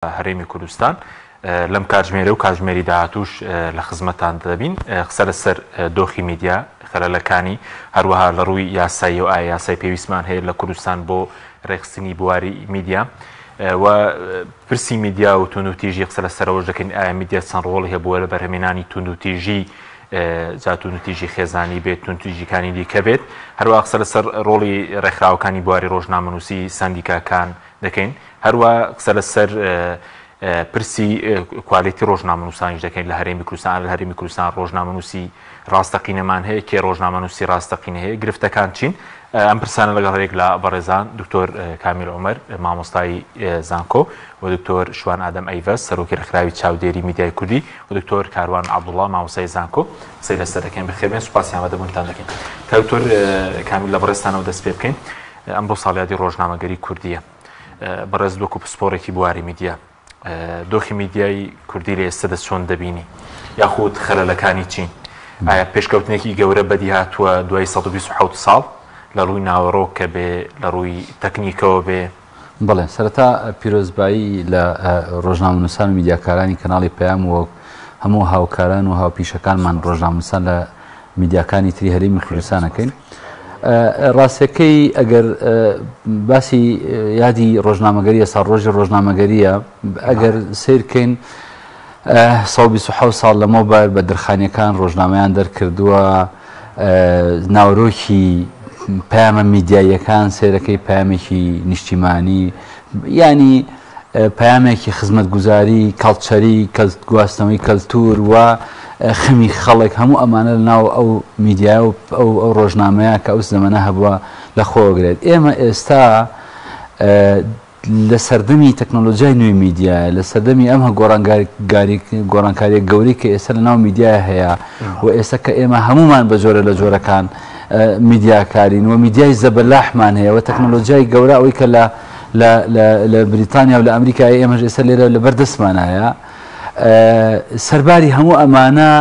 هەرێمی کوردستان لەم کاتژمێرە و کاتژمێری داهاتووش لە خزمەتان دەبین قسە لەسەر دۆخی میدیا خەلەلەکانی هەروەها لە ڕووی یاسایی و ئایا یاسای پێویستمان هەیە لە کوردستان بۆ ڕێخستنی بواری میدیا و پرسی میدیا و توندوتیژی قسە لەسەرەوەش دەکەین ئایا میدیا چەند ڕۆڵی هەبووە لە بەرهەمهێنانی توندوتیژی توندوتیژی خێزانی بێت توندوتیژیەکانی دیکە بێت هەروە قسە لەسەر ڕۆڵی ڕێکخراوەکانی بواری ڕۆژنامەنووسی ساندیکاکان دەکەین هەروە قسە لەسەر پرسی کوالیتی ڕۆژنامەنووسانیش دەکەین لە هەرێمی کوردستان لە هەرێمی کوردستان ڕۆژنامەنووسی ڕاستەقینەمان هەیە کێ ڕۆژنامەنووسی ڕاستەقینە هەیە گرفتەکان چین ئەم پرسانە لەگەڵ لە بەڕێزان دکتۆر کامیل عومەر مامۆستای زانکۆ و دکتۆر شوان ئادەم ئەیڤەس سەرۆکی ڕێکخراوی چاودێری میدیای کوردی و دکتۆر کاروان عەبدوڵڵا مامۆستای زانکۆ قسەی لەسەر دەکەین بەخێربێن سوپاسیان بەدەبوونتان دەکەین تا دکتۆر کامیل لە بەڕێزتانەوە دەست پێ بکەین ئەمڕۆ ساڵیادی ڕۆژنامەگەری کوردیە بەڕێز دۆک و پسپۆڕێکی بواری میدیا دۆخی میدیای کوردی لە ئێستا چۆن دەبینی یاخود خەلەلەکانی چین ئایا پێشکەوتنێکی گەورە بەدی هاتووە دوای 127 ساڵ لە ڕووی ناوەڕۆک کە بێ لە ڕووی تەکنیکەوە بێ بەڵێ سەرەتا پیرۆزبایی لە ڕۆژنامەنووسان و میدیاکارانی کەناڵی پەیام و هەموو هاوکاران و هاوپیشەکانمان ڕۆژنامەنووسان لە میدیاکانی تری هەرێمی کوردستانەکەین ڕاستەکەی ئەگەر باسی یادی ڕۆژنامەگەریە ساڵڕۆژی ڕۆژنامەگەریە ئەگەر سیرکەین 127 ساڵ لەمەوبەر بە درخانیەکان ڕۆژنامەیان دەرکردووە ناوەڕۆکی پەیامە میدیاییەکان سیرەکەی پەیامێکی نیشتیمانی ینی پەیامێکی خزمەتگوزاری کەڵچەری گواستنەوەی کەلتور و خەمی خەڵک هەموو ئەمانە لەناو ئەو میدیای و ئەو ڕۆژنامەیە کە ئەو زەمانە هەبووە لە خۆگرێت ئێمە ئێستا لە سەردەمی تەکنۆلۆژیای نوێی میدیایە لە سەردەمی ئەمە گۆڕانکاریە گەورەی کە ئێستا لەناو میدیای هەیە و ئێستا کە ئێمە هەمومان بە جۆرە لە جۆرەکان میدیاکارین و میدیای زەبەلاحمان هەیە و تەکنۆلۆژیای گەورە ئەوەی کە لە بریتانیا و لە ئەمریکای ئێمەش ئێستا لێرە لە بەردەستمان هەیە سەرباری هەموو ئەمانە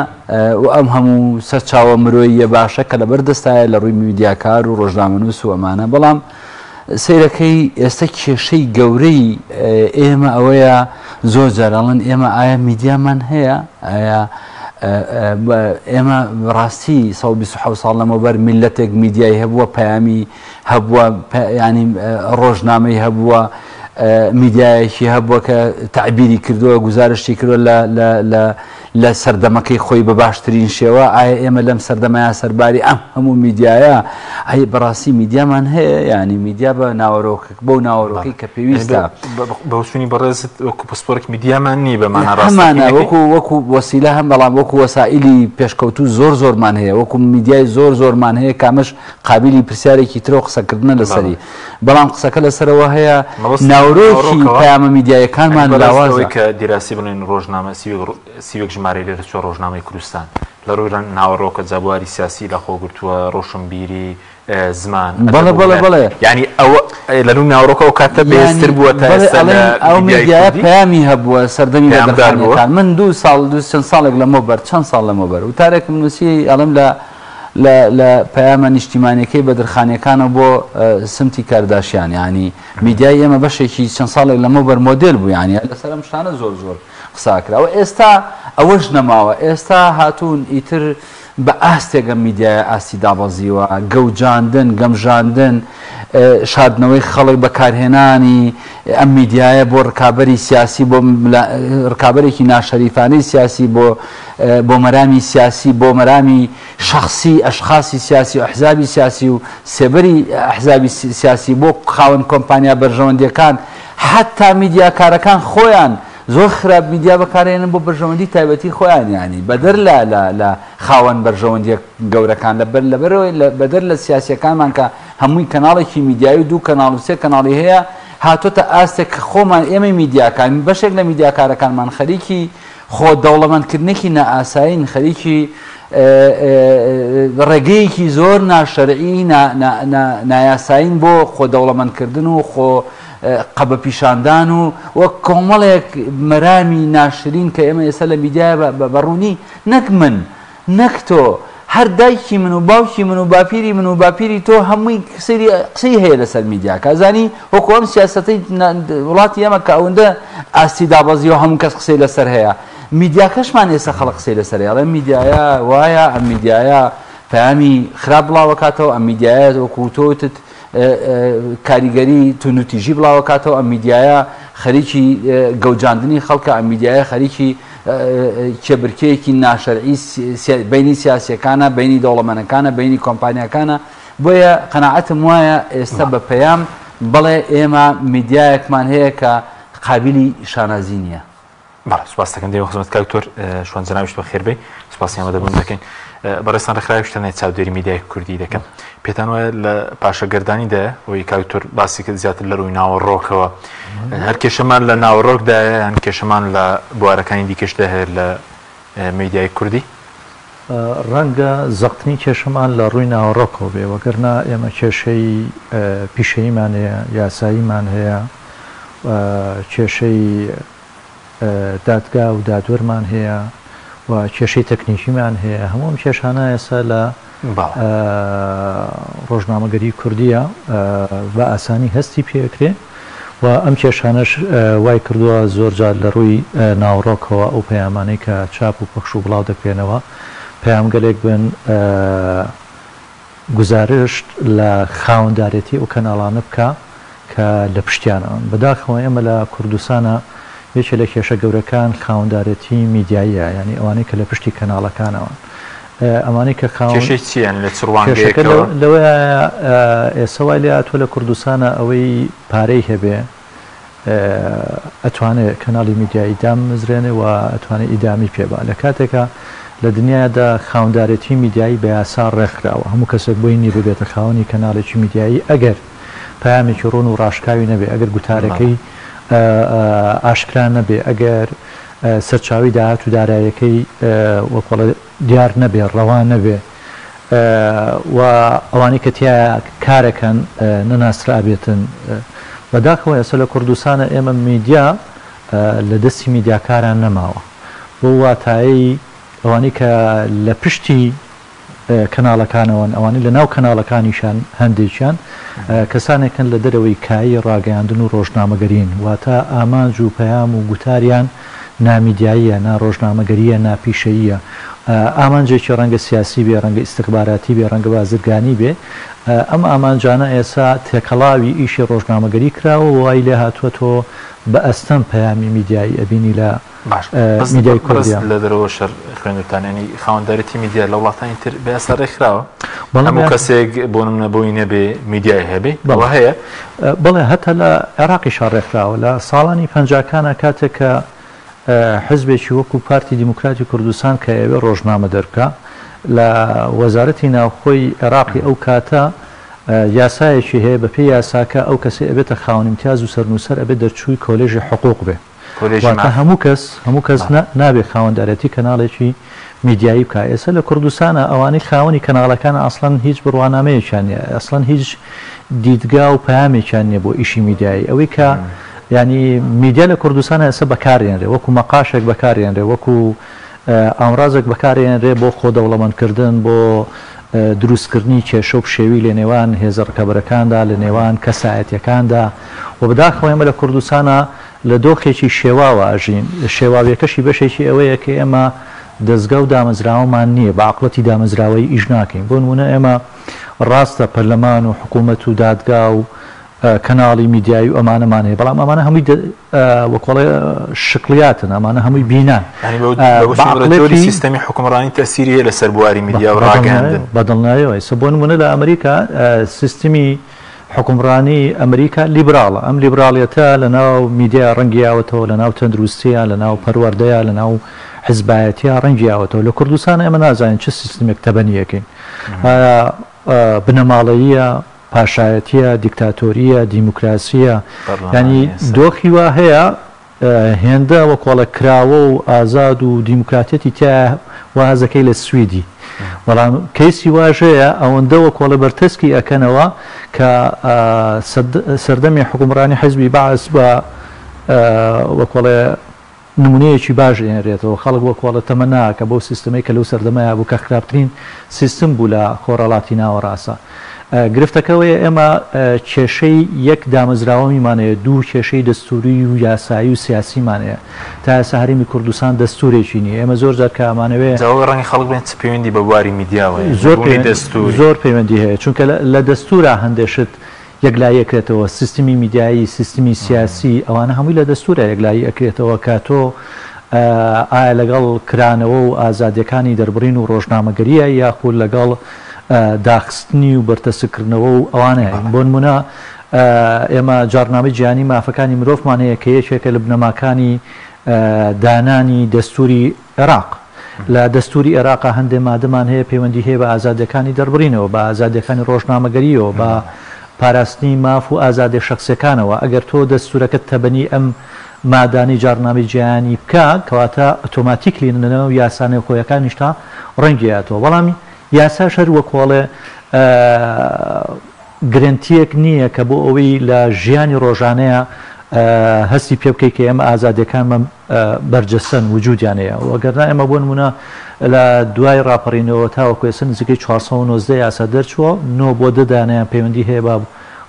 و ئەم هەموو سەرچاوە مرۆییە باشە کە لە بەردەستایە لە ڕووی میدیاکار و ڕۆژنامەنووس و ئەمانە بەڵام سیرەکەی ئێستا کێشەی گەورەی ئێمە ئەوەیە زۆر جارەڵەن ئێمە ئایا میدیامان هەیە ئایا ئێمە ڕاستی 127 ساڵ لەمەوبەر میلەتێک میدیای هەبووە پەیامی هەبووە ینی ڕۆژنامەی هەبووە میدیایەکی هەبووە کە تعبیری کردووە گزارشتی کردووە لە سەردەمەکەی خۆی بە باشترین شێوە ئایا ئێمە لەم سەردەمەیە سەرباری ئەم هەموو میدیایە ئایا بەڕاستی میدیامان هەیە ینی میدیا بە ناوەڕۆک بۆ ناوەڕۆکەی کە پێویستە بەوسنی بەڕێزت وەکو پسپۆرێک میدیامان نییە بەمانە ڕاستانە وەکو وەسیلە هەم بەڵام وەکو وەسائلی پێشکەوتوو زۆرمان هەیە وەکو میدیای زۆرمان هەیە کامەش قابلی پرسیارێکی ترۆ قسەکردنە لەسەری بەڵام قسەکە لەسەرەوە هەیە ناوەڕۆکی پەیامە میدیایەکانمان لاوازە کە دیراسی بڵێن ڕۆژنامە سیوەک ژمارە لێرە چوە ڕۆژنامەی کوردستان لە ڕووی ناوەڕۆکە جابواری سیاسی لە خۆگرتووە ڕۆشنبیری زمان بەڵێ ینی ئەوە لە ڕووی ناوەڕۆکەوە کاتە بێستر بووە تا ئەو میدیایە پەیامی هەبووە سەردەمی بەدەرخانیەکان من دوو چەند ساڵێک لەمەوبەر چەند ساڵ لەمەوبەر و تارێکم نووسی ئەڵم لە پەیامە نیشتیمانیەکەی بەدرخانیەکانە بۆ سمتی کارداشیان ینی میدیای ئێمە بەشێکی چەند ساڵێک لەمەوبەر مۆدل بوو ینی لەسەر ئەم شتانە زۆر قساکراوە ئێستا ئەوەش نەماوە ئێستا هاتوون ئیتر بە ئاستێگە میدیای ئاستی دابەزیوە گەوجاندن گەمژاندن شاردنەوەی خەڵک بەکارهێنانی ئەم میدیایە بۆ ڕکابەری سیاسی بۆ ڕکابەرێکی ناشەریفانەی سیاسی بۆ مەرامی سیاسی بۆ مەرامی شخصی ئەشخاصی سیاسی و ئەحزابی سیاسی و سێبەری ئەحزابی سیاسی بۆ خاوەن کۆمپانیا بەرژەوەندیەکان حتا میدیاکارەکان خۆیان زۆر خراپ میدیا بەکارهێنن بۆ بەرژەوەندی تایبەتی خۆیان ینی بەدەر لە خاوەن بەرژەوەندیە گەورەکان بەدەر لە سیاسیەکانمان کە هەمووی کەناڵێکی میدیایی و دوو کەناڵ و سێ کەناڵی هەیە هاتۆتە ئاستێک خۆمان ئێمە میدیاکان بەشێک لە میدیاکارەکانمان خەریکی خۆ دەوڵەمەندکردنێکی نائاسایین خەریکی ڕێگەیەکی زۆر ناشەرعی نایاسایین بۆ خۆ دەوڵەمەندکردن و خۆ قەبە پیشاندان و وەک کۆمەڵێک مەرامی ناشرین کە ئێمە ئێستا لە میدیای بەڕوونی نەک من نەک تۆ هەر دایکی من و باوکی من و باپیری من و باپیری تۆ هەمووی قسەی هەیە لەسەر میدیاکە ئەزانی وەکو ئەم سیاسەتەی وڵاتی ئێمە کە ئەوەندە ئاستی دابەزی و هەموو کەس قسەی لەسەر هەیە میدیاکەشمان ئێستا خەڵک قسەی لەسەر هەیە ئەڵێ میدیایە وایە ئەم میدیایە پەیامی خراپ بڵاوەکاتەوە ئەم میدیایە وەکو تۆتت کاریگەری تونوتیژی بڵاوەکاتەوە ئەم میدیایە خەریکی گەوجاندنی خەڵکە ئەم میدیایە خەریکی کێبرکەیەکی ناشەرعی بینی سیاسیەکانە بینی دەوڵەمەندەکانە بینی کۆمپانیاکانە بۆیە قەناعەتم وایە ئێستا بە پەیام بڵێ ئێمە میدیایەکمان هەیە کە قابلی شانازی نییە. سپاس دەکەم دەیەوە خزمەت کاکتۆر شوێنجەناویش بەخێر بێ سپاسی ئەمە دەبوون دەکەین بەڕێستان ڕێکخراویشتە چاودێری میدیای کوردی دەکەم پێتان وایە لە پاشەگەردانیدا ئەوەی کاکتۆر باسی کرد زیاتر لە ڕووی ناوەڕۆکەوە هەر کێشەمان لە ناوەڕۆکدایە هەن کێشەمان لە بوارەکانی دیکەشدا هەیە لە میدیای کوردی ڕەنگە زەقتنی کێشەمان لە ڕووی ناوەڕۆکەوە بێ وەگەرنا ئێمە کێشەی پیشەییمان هەیە یاساییمان هەیە کێشەی دادگا و دادوەرمان هەیە و کێشەی تەکنیکیمان هەیە هەموو کێشانە ئێستا لە ڕۆژنامەگەری کوردیە بە ئاسانی هەستی پێکرێ و ئەم کێشانەش وای کردووە زۆرجار لە ڕووی ناوڕۆکەوە ئەو پەیامانەی کە چاپ و پەخش و بڵاو دەکرێنەوە پەیامگەلێک بن گزارشت لە خاوەندارێتی ئەو کەناڵانە بکە کە لە پشتیانەوە بەداخەوە ئێمە لە کوردستانە یەکێ لە کێشە گەورەکان خاوەندارەتی میدیاییە ینی ئەوانەی کە لە پشتی کەناڵەکانەوە ئەمانەی کە لەوە ئێستا وای لێ هاتووە لە کوردستانە ئەوەی پارەی هەبێ ئەتوانێت کەناڵی میدیایی دامزرێنێ و ئەتوانێت ئیدامی پێبا لە کاتێکە لە دنیادا خاوەندارەتی میدیایی بە یاسا ڕێکخراوە هەموو کەسێک بۆی نی ببێتە خاوەنی کەناڵێکی میدیایی ئەگەر پەیامێکی ڕۆن و ڕاشکاوی نەبێ ئەگەر گوتارەکەی ئاشکرا نەبێ ئەگەر سەرچاوی داهات و دارایەکەی وەکڵ دیار نەبێ ڕەوان نەبێ و ئەوانی کە تیا کارەکەن نەناسرا بێتن بەداخەوە ئێستا لە کوردستانە ئێمە میدیا لە دەستی میدیاکاران نەماوە بۆ واتایی ئەوانی کە لە پشتی کەناڵەکانەوەن ئەوانی لە ناو کەناڵەکانیشان هەندێکیان کەسانێکن لە دەرەوەی کایی ڕاگەیاندن و ڕۆژنامەگەرین واتە ئامانج و پەیام و گوتاریان نامیدیاییە ناڕۆژنامەگەریە ناپیشەییە ئامانجێکی ڕەنگە سیاسی بێ ڕەنگە ئیستیخباراتی بێ ڕەنگە بازرگانی بێ ئەم ئامانجانە ئێستا تێکەڵاوی ئیشی ڕۆژنامەگەری کراوە وای لێ هاتووە تۆ بە ئەستەم پەیامی میدیایی ئەبینی لە میدیای کوردی لە دەرەوە شەر خوێندتانێنی خاوەندارەتی میدیا لە وڵاتانی تر بە ئێستا ڕێکخراوە هەموو کەسێک بۆ نمونەبووی نەبێ میدیای هەبێ بەڵێ هەیە بڵێ هەتا لە عێراقیشان ڕێکخراوە لە ساڵانی پەنجاکانە کاتێک کە حزبێکی وەکو پارتی دیموکراتی کوردستان کە ئێوێ ڕۆژنامە دەرکە لە وەزارەتی ناوخۆی عێراقی ئەو کاتە یاسایەکی هەیە بە پێی یاساکە ئەو کەسی ئەبێتە خاوەن امتیاز و سەرنووسەر ئەبێت دەرچووی کۆلێژی حقوق بێ واتە هەموو کەس نابێ خاوەندارەتی کەناڵێکی میدیایی بکە ئێستا لە کوردستانە ئەوانەی خاوەنی کەناڵەکان ئەسڵەن هیچ بڕوانامەیەکیان نیە ئەسڵەن هیچ دیدگا و پەیامێکیان نییە بۆ ئیشی میدیایی ئەوەی کە ینی میدیا لە کوردستانە ئێستا بەکارێنرێ وەکو مەقاشێک بەکارێنرێ وەکو ئامڕازێک بەکارێنرێ بۆ خۆدەوڵەمەندکردن بۆ دروستکردنی کێشە و شێوی لە نێوان هێزە ڕکەبەرەکاندا لە نێوان کەسایەتیەکاندا و بەداخەوە ئێمە لە کوردستانە لە دۆخێکی شێواوە ئاژین شێواویەکەشی بەشێکی ئەوەیە کە ئێمە دەستگا و دامەزراوەمان نییە بە عەقڵەتی دامەزراوەی ئیش ناکەین بۆ نمونە ئێمە ڕاستە پەرلەمان و حکوومەت و دادگا و کەناڵی میدیایی و ئەمانەمان هەیە بەڵام ئەمانە هەمووی وەکڵێ شکلیاتن ئەمانە هەمووی بینان سیستەمی حکومڕانی تەسیری لەسەر بواری میدیا و ڕاگەاندن بەدڵنایەوە ئێستا بۆ نمونە لە ئەمریکا سیستمی حکومڕانی ئەمریکا لیبراڵە ئەم لیبراڵیەتە لە ناو میدیا ڕەنگیاوەتەوە لە ناو تەندروستیە لە ناو پەروەردەیە لە ناو حزبایەتیە ڕەنگیاوەتەوە لە کوردستان ئێمە نازانین چه سیستمێک تەبەنیەکەین بنەماڵەییە پاشایەتیە دیکتاتۆریە دیموکراسیە ینی دۆخی وا هەیە هێندە وەکۆڵە کراوە و ئازاد و دیموکراتەتی تا وازەکەی لە سویدی بەڵام کەیسی واژەیە ئەوەندە وەکۆڵە بەرتەسکی ئەکەنەوە کە سەردەمی حکومڕانی حزبی بەعس بە وەکۆڵێ نمونەیەکی باش ئێنرێتەوە خەڵک وە کۆڵە تەمە ناکە بۆ سیستەمەی کە لەو سەردەمایە بوو کە خراپترین سیستم بوو لە خۆڕەڵاتی ناوەڕاستە گرفتەکەوەیە ئێمە کێشەی یەک دامەزراوەمیمانەیە دوو کێشەی دەستوری و یاسایی و سیاسیمانەیە تا ئێستا هەرێمی کوردستان دەستورێکی نییە ئێمە زۆر جار کە ئەمانەوێت ڕەنگی خەڵک بێت پەیوەندی بە بواری میدیاوە زۆر پەیوەندی هەیە چونکە لە دەستورە هەندێشت یەکلایی ئەکرێتەوە سیستمی میدیایی سیستمی سیاسی ئەوانە هەمووی لە دەستورە یەکلایی ئەکرێتەوە کە تۆ ئایا لەگەڵ کرانەوە و ئازادیەکانی دەربڕین و ڕۆژنامەگەریە یاخود لەگەڵ داخستنی و بەرتەسکردنەوە و ئەوانەیە بۆ نمونە ئێمە جارنامەی جیهانی مافەکانی مرۆڤمان هەیە کە یەکێکە لە بنەماکانی دانانی دەستوری عێراق لە دەستوری عێراقا هەندێک مادەمان هەیە پەیوەندی هەیە بە ئازادیەکانی دەربڕینەوە بە ئازادیەکانی ڕۆژنامەگەریەوە بە پاراستنی ماف و ئازادی شخصەکانەوە ئەگەر تۆ دەستورەکەت تەبەنی ئەم مادانی جارنامەی جیهانی بکە کەواتە ئۆتۆماتیکلی لەنەوە یاسانەی خۆیەکانیشتا ڕەنگیاتەوە بەڵام یاسا شەر وە کۆڵێ گرنتیەک نییە کە بۆ ئەوەی لە ژیانی ڕۆژانەیە هەستی پێ بکەی کە ئێمە ئازادیەکانمان بەرجەسەن وجودیانەیە وەگەرنا ئێمە بۆ نمونە لە دوای ڕاپەڕینەوە تاوەکو ئێستا نزیکەی 490 یاسا دەرچووە 9 بۆ دەدانیان پەیوەندی هەیە بە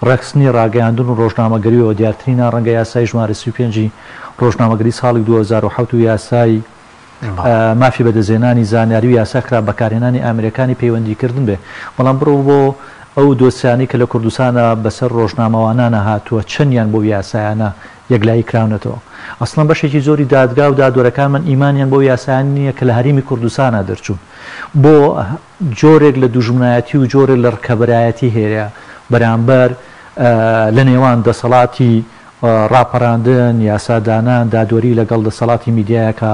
ڕەخستنی ڕاگەیاندن و ڕۆژنامەگەریەوە دیارترینە ڕەنگە یاسای ژمارە 35 ڕۆژنامەگەری ساڵی 2007 و یاسای مافی بەدەزێنانی زانیاری و یاساکرا بەکارهێنانی ئامریکانی پەیوەندیکردن بێ بەڵام بڕۆ بۆ ئەو دۆسیانی کە لە کوردستانە بەسەر ڕۆژنامەوانانە هاتووە چەندیان بۆ یاسایانە یەکلایی کراونەتەوە ئەسڵەن بەشێکی زۆری دادگا و دادوەرەکانمان ئیمانیان بۆ یاسایان نییە کە لە هەرێمی کوردستانە دەرچوون بۆ جۆرێک لە دوژمنایەتی و جۆرێک لە ڕکەبەرایەتی هێرە بەرامبەر لە نێوان دەسەڵاتی ڕاپەڕاندن یاسادانان دادوەری لەگەڵ دەسەڵاتی میدیایەکە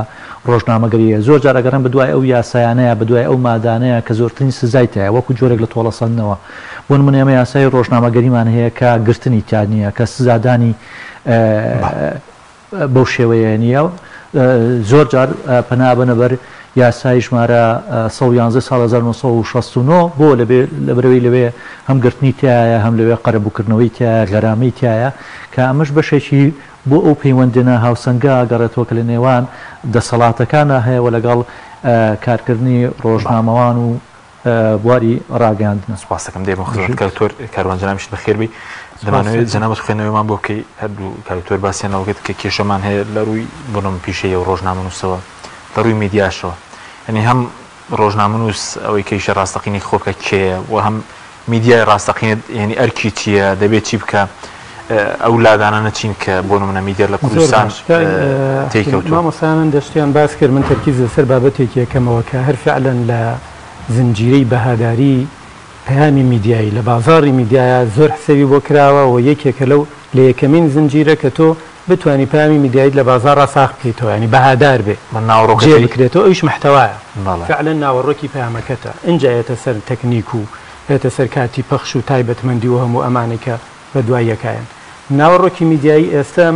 ڕۆژنامەگەریە زۆر جار ئەگەڕێن بەدوای ئەو یاسایانەیە بەدوای ئەو مادانەیە کە زۆرترین سزایتەیە وەکو جۆرێک لە تۆڵەسەندنەوە بۆ نمونە ئێمە یاسای ڕۆژنامەگەریمان هەیە کە گرتنی تیا نییە کە سزادانی بەو شێوەیە نییە زۆر جار پەنابەنە بەر یاسای ژمارە 111 ساڵ 1969 بۆ لەبەرەوەی لەوێ هەم گرتنی تایە هەم لەوێ قەرەبووکردنەوەی تایە غەرامەی تایە کە ئەمەش بەشێکی بۆ ئەو پەیوەندێنە هاوسەنگا گەڕێتەوە کە لە نێوان دەسەڵاتەکانە هەیە و لەگەڵ کارکردنی ڕۆژنامەوان و بواری ڕاگەاندن سوپاسەکەم دێ بۆ خزمەت کاکتۆر کاروانجەنامیشت بەخێربی دەمانەوێت جەنابەت خوێندنەوەیمان بۆ بکەی هەردوو کاکتۆر باسییانەوەگەت کە کێشەمان هەیە لە ڕووی بۆنم پیشەیە و ڕۆژنامەنووسەوە لە ڕووی میدیاشەوە ئەنی هەم ڕۆژنامەنووس ئەوەی کەیشە ڕاستەقینی خۆکە کێیە و هەم میدیای ڕاستەقینت یعنی ئەرکی چییە دەبێت چی بکە ئەو لادانە نەچین کە بۆ نمونە میدیار لە کوردستان تێکەوتووە مامۆستایان دەشتیان باس کرد من تەرکیز لەسەر بابەتێکی یەکەمەوە کە هەر فعلەن لە زنجیرەی بەهاداری پەیامی میدیایی لە بازاڕی میدیایە زۆر حسەبی بۆ کراوە و یەکێکە لەو لە یەکەمین زنجیرە کە تۆ بتوانی پەیامی میدیایت لە بازاڕ ساخ بکەیتەوە ینی بەهادار بێ جێ بکرێتەوە ئەویش محتەوایە فعلەن ناوەڕۆکی پەیامەکەتە ئەنجا ئێتە سەر تەکنیک و ئێتە سەر کاتی پەخش و تایبەتمەندی و هەموو ئەمانەی کە بە دوای یەکایەن ناوەڕۆکی میدیایی ئێستا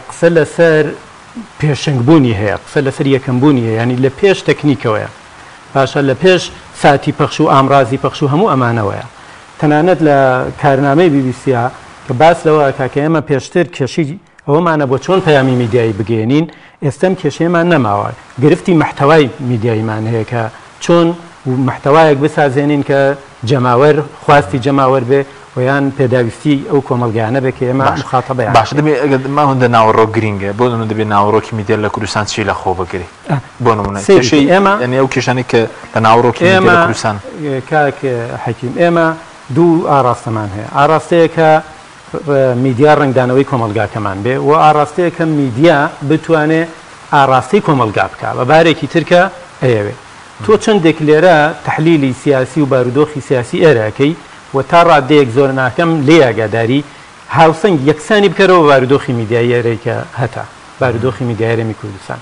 قسە لەسەر پێشنگبوونی هەیە قسە لەسەر یەکەمبوونی هەیە ینی لە پێش تەکنیکەوەیە باشە لە پێش ساتی پەخش و ئامرازی پەخش و هەموو ئەمانەوەیە تەنانەت لە کارنامەی بیبیسیە کە باس لەوە کاکە ئێمە پێشتر کێشی ئەوەمانە بۆ چۆن پەیامی میدیایی بگەێنین ئێستام کێشەیەمان نەماوە گرفتی محتەوای میدیاییمان هەیە کە چۆن محتەوایەک بسازێنین کە جەماوەر خواستی جەماوەر بێ ویان پێداویستی ئەو کۆمەلگانە بێ کە ئێمە مخاتەبەیان باش دەبێت ما هەندە ناوەڕۆ گرینگە بۆ نمونە دەبێت ناوەڕۆکی میدیای لە کوردستان چی لە خۆ بگری بۆ نمونە کێشەی ئێمە یعنی ئەو کێشانەی کە لە ناوەڕۆکی میدیای لە کوردستان کاک حەکیم ئێمە دوو ئاراستەمان هەیە ئاراستەیە کە میدیا ڕنگدانەوەی کۆمەلگاکەمان بێ و ئاراستەیە کە میدیا بتوانێت ئاراستی کۆمەلگا بکە بە بارێکی ترکە ئەیەوێ تۆ چەندێک لێرە تحلیلی سیاسی و بارودۆخی سیاسی ئێرەکەی و تا ڕادەیەک زۆر ناکەم لێ ئاگاداری هاوسەنگ یەکسانی بکەرەوە بارودۆخی میدیایی ئێرەیکە هەتا بارودۆخی میدیای هەرێمی کوردستان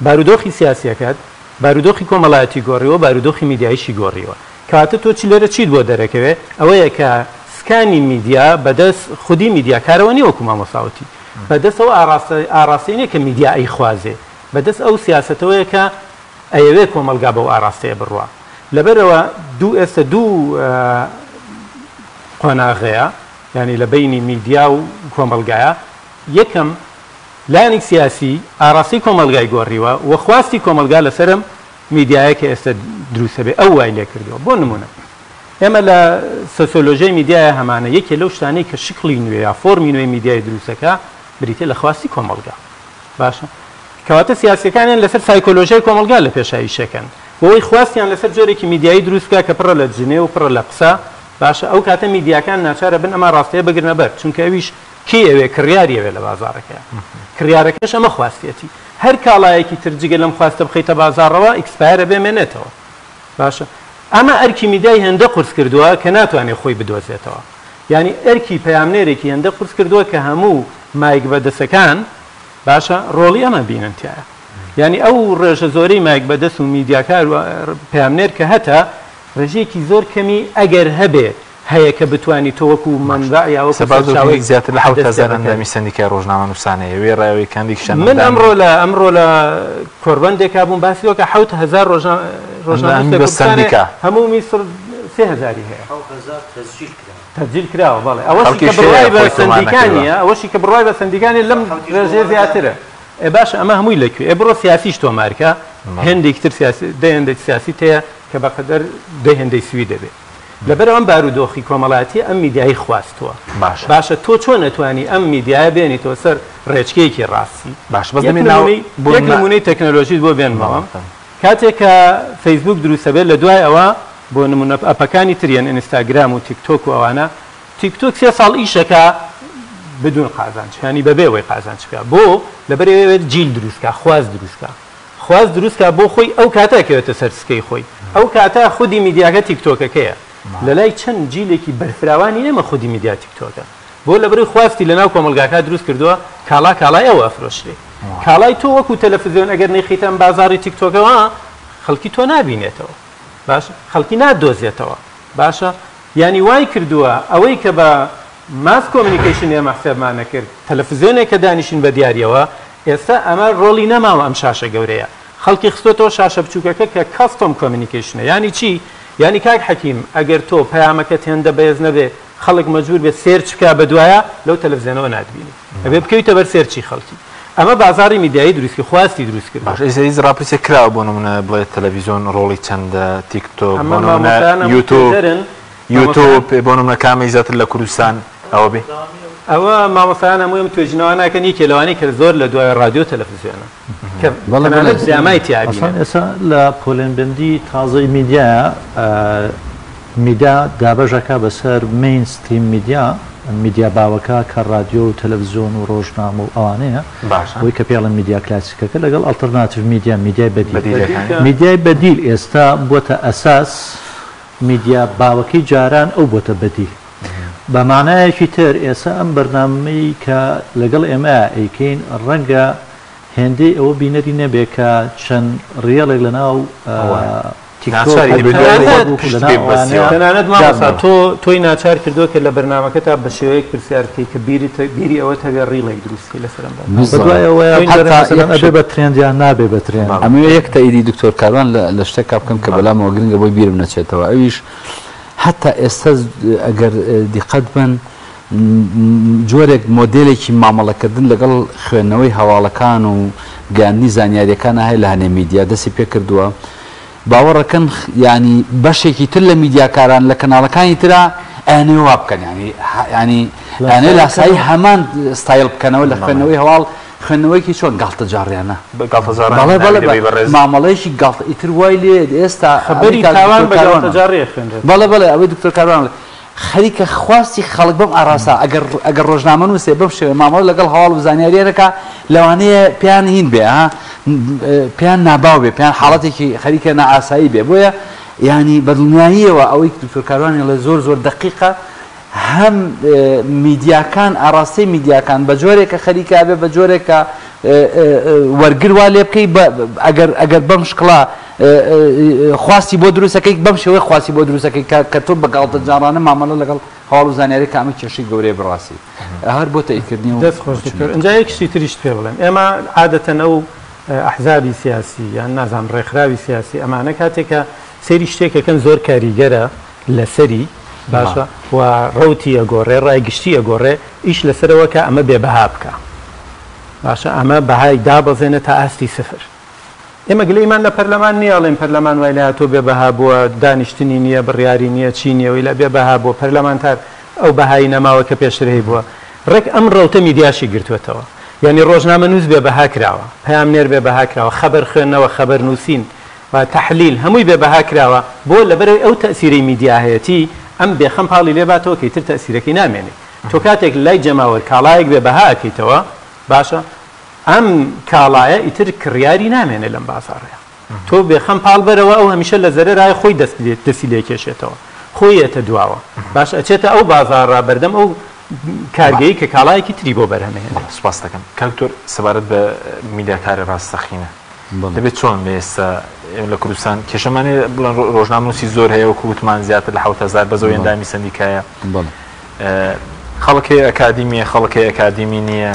بارودۆخی سیاسیەکەت بارودۆخی کۆمەڵایەتی گۆڕیەوە بارودۆخی میدیاییشی گۆڕیەوە کاتە تۆ چی لێرە چیت بۆ دەرەکەوێت ئەوەیە کە سکانی میدیا بەدەست خودی میدیاکارەوە نیە وەکو مامۆساوەتی بەدەستەوە ئاراستەیە کە میدیا ئەی خوازێ بەدەست ئەو سیاسەتەوەیە کە ئەیەوێ کۆمەلگا بەو ئاراستەیە بڕوە لەبەرەوە ئێستا دوو قۆناغەیە ینی لە بینی میدیا و کۆمەلگایە یەکەم لایەنی سیاسی ئاڕاستی کۆمەلگای گۆڕیوە و خواستی کۆمەلگا لەسەرم میدیایەکە ئێستا دروستە بێ ئەو وای لێ کردووە بۆ نمونە ئێمە لە سۆسیۆلۆژیای میدیایە هەمانە یەکێ لەو شتانەی کە شکلی نوێ یا فۆرمی نوێی میدیای دروستەکە بریتێ لە خواستی کۆمەلگا باشە کەواتە سیاسەکانیان لەسەر سایکۆلۆژیای کۆمەلگا لە پێشایشەکەن بۆی خواستیان لەسەر جۆرێکی میدیایی دروستکە کە پڕە لە جنێ و پڕە لە قسە باشە ئەو کاتە میدیاکان ناچارە بن ئەمە ڕاستەیە بگرنە بەر چونکە ئەویش کی ئەوێ کڕیاری ئەوێ لە بازارەکە کڕیارەکەش ئەمە خواستێتی هەر کاڵایەکی ترجگە لەم خواستە بخیتە بازارەوە ئیکسپایرە بێمێنێتەوە باشە ئەمە ئەرکی میدیای هێندە قورس کردووە کە ناتوانێت خۆی بدۆزێتەوە یعنی ئەرکی پەیامنێرێکی هێندە قورس کردووە کە هەموو مایک بەدەستەکان باشە ڕۆڵی ئەمە بیننتیایە یعنی ئەو ڕێژە زۆرەی مایک بەدەست و میدیاکار پەیامنێر کە هەتا ڕێژەیەکی زۆر کەمی ئەگەر هەبێ هەیە کە بتوانانی تۆ وەکو منبعیاوە زیاتر لە 7000 ئەندامی سندیکای ڕۆژنامە نووسانەیە وێ ڕاوێکاندیکشان من ئەمڕۆ لە کۆربەندێکا بووم باسیەوە کە 7000 ڕۆژنامە سندیکا هەموو میسر 3000 هەیە تەسجیل کراوە بەڵێ ئەوەشی کە بڕوای بە سندیکانیە ئەوەشی کە بڕوای بە سندیکانی لەم ڕێژەیە زیاترە باش ئەمە هەمووی لەکوێ بڕۆ سیاسیش تۆمارکە هێندێکی تر هێندێک سیاسی هەیە کە بەقەدەر هێندەی سوی دەبێت لەبەرەوە ئەم بارودۆخی کۆمەڵاتی ئەم میدیایی خواستووە باشە تۆ چۆن نەتوانی ئەم میدیایە بێنیتەوە سەر ڕێچکەیەکی ڕاستی یەک نمونەی تەکنۆلۆژیت بۆ بێنمەوە کاتێک کە فەیسبوک دروستە بێت لە دوای ئەوە بۆ نمونە ئەپەکانی تریان ئینستاگرام و تیکتۆک و ئەوانە تیکتۆک 3 ساڵ ئیشەکە بدون قازانج ینی بەبێ ئەوەی قازانج بکە بۆ لەبەرێت جیل دروستکە خواست دروستکە بۆ خۆی ئەو کاتەکەوێتە سەر سکەی خۆی ئەو کاتە خودی میدیاکە تیکتۆکەکەیە لە لای چەند جیلێکی بەرفراوانی نەمە خودی میدیا تیکتۆکە بۆ لەبەری خواستی لەناو کۆمەلگاکە دروست کردووە کاڵای ئەوە ئەفرۆشرێ کاڵای تۆ وەکو تەلەڤیزیۆن ئەگەر نەیخیتەن بازاری تیکتۆکەوە خەڵکی تۆ نابینێتەوە باش خەڵکی نادۆزێتەوە باشە ینی وای کردووە ئەوەی کە بە ماس کۆمینیکیشن ئێمە حسابمان نەکرد تەلەڤیزیۆنێک کە دانیشین بە دیاریەوە ئێستا ئەمە ڕۆڵی نەماوە ئەم شاشە گەورەیە خەڵکی خستۆتەوە شاشە بچووکەکە کە کەستۆم کۆمینیکیشنە ینی چی ینی کاک حەکیم ئەگەر تۆ پەیامەکەت هێندە بەهێز نەبێ خەڵک مەجبور بێت سێرچ بکە بەدوایە لەو تەلەڤیزیۆنەوە ناتبینی ئەبێ بکەویتە بەر سێرچی خەڵکی ئەمە بازاری میدیایی دروستی خواستی دروست کرد باش ڕاپرسێ کراوە بۆ نمونە بڵێ تەلەڤیزیۆن ڕۆڵی چەندە تیکتۆک یوتیوب بۆ نمونە کامی زیاتر لە کوردستان ئەوە بێ ئەوە مامۆستایان هەمووی توێژنەوە ناکەن یەکێ لەوانەی کە زۆر لە دوای ڕادیۆ تەلەڤیزیۆنە زیامای تیابینێ ئێستا لە پۆلێنبندی تازەی میدیایە میدیا دابەژەکە بەسەر مینستریم میدیا باوەکە کە رادیۆ و تەلەڤیزیۆن و ڕۆژنامە و ئەوانەیە بۆی کە پێڵن میدیا کلاسیکەکە لەگەڵ ئەڵتەرناتیڤ میدیای بەدیل میدیای بەدیل ئێستا بۆتە ئەساس میدیا باوەکەی جاران ئەو بۆتە بەدیل بە مانایەکی تر ئێستا ئەم بەرنامەی کە لەگەڵ ئێمە ئەیکەین ڕەنگە هێندەی ئەوە بینەری نەبێ کە چەند ڕیاڵێک لەناو تۆی ناچار کردو کە لە بەرنامەکە تا بە شێوەیەک پرسیارکەی کە بیری ئەوە هەبێ ڕیڵێک دروستی لەسەربێ بە ترێندیان نابێ بە ترێن ئەمە یەک تەئیدی دکتۆر کاروان لە شتێکا بکەم کە بەلامەوە گرنگە بۆی بیرم نەچێتەوە ئەویش حتا ئێستا ئەگەر دیقەت بن جۆرێک مۆدلێکی مامەڵەکردن لەگەڵ خوێندنەوەی هەواڵەکان و گاندنی زانیاریەکان هەیە لە هەنێ میدیا دەستی پێ کردووە باوەڕەکەن ینی بەشێکی تر لە میدیاکاران لە کەناڵەکانی ترا ئەیانەوە وا بکەن ینی لاسایی هەمان ستایل بکەنەوە لە خوێندنەوەی هەواڵ خوێندنەوەیکی چۆن گاڵتە جاڕیانە مامەڵەیەکی گاڵتە ئیتر وای لێ ئێستا بەڵێ ئەوەی دکتۆر کاروان خەریکە خواستی خەڵک بەم ئاراسا ئەگەر ڕۆژنامە نووسێ بەم شێوە مامەڵە لەگەڵ هەواڵ و زانیاریەکە لەوانەیە پێیان هین بێ پێیان ناباو بێ پێیان حاڵەتێکی خەریکە نائاسایی بێ بۆیە ینی بەدڵنیاییەوە ئەوەی دکتۆر کاروانی لە زۆر دقیقە هەم میدیاکان ئاراستەی میدیاکان بە جۆرێکە خەریکە بێ بە جۆرێکە وەرگر وا لێ بکەی ئەگەر بەم شکڵا خواستی بۆ دروستەکەی بەم شێوەیە خواستی بۆ دروستەکەی کە تۆ بە گاڵتە جارانە مامەڵە لەگەڵ هەواڵ و زانیاری کامە کێشەی گەورەی بڕاستی هەر بۆ تەئیدکردنی و دەست خۆش دکتۆر ئەنجا یەک شتی تریش پێ بڵێم ئێمە عادەتەن ئەو ئەحزابی سیاسی یان نازانم ڕێکخراوی سیاسی ئەمانە کاتێکە سەیری شتێکەکەن زۆر کاریگەرە لەسەری باشە و ڕوتی ئەگۆڕێ ڕای گشتی ئەگۆڕێ ئیش لەسەرەوە کە ئەمە بێبەها بکە باشە ئەمە بەهای دابەزێنە تا ئاستی سفر. ئێمە گلەیمان لە پەرلەمان نییە ئەڵێن پەرلەمان وای لە تۆ بێ بەها بووە دانیشتنی نییە بڕیاری نییە چی نییە وی لە بێ بەها بۆ پەرلەمانتار ئەو بەهایی نەماوە کە پێشترهەی بووە ڕێک ئەم ڕەوتە میدیاشی گرتوێتەوە یعنی ڕۆژنامە نووس بێ بەها کراوە پەیامنێر بێ بەها کراوە خەبەر خوێندنەوە خەبەر نووسین و تەحلیل هەمووی بێ بەها کراوە بۆ لەبەرەوەی ئەو تەئسیرەی میدیا هەیەی ئەم بێخەم پاڵی لێباتەوە کەی تر تەئسیرەکەی نامێنێ تۆ کاتێک لای جەماوەر کاڵایەک بێ بەها ئەکەیتەوە باشە ئەم کاڵایە ئیتر کڕیاری نامێنێ لەم بازاڕەیە تۆ بێخەم پاڵ بەرەوە ئەو هەمیشە لە زەرەرای خۆی دەستی لێکێشێتەوە خۆی ئێتە دواوە باش ئەچێتە ئەو بازاڕە بەردەم ئەو کارگەی کە کاڵایەکی تری بۆ بەرهەمێنێ. سپاس دەکەم کاکتۆر سەبارەت بە میدیاکاری ڕاستەخینە دەبێت چۆن ئێستا لە کوردستان کێشەمانێ بڵێن ڕۆژنامەنووسی زۆر هەیە وەکو وتمان زیاتر لە 7000 بەزەوەی ئەندامی سندیکایە خەڵکی ئەکادیمیە خەڵکی ئەکادیمی نییە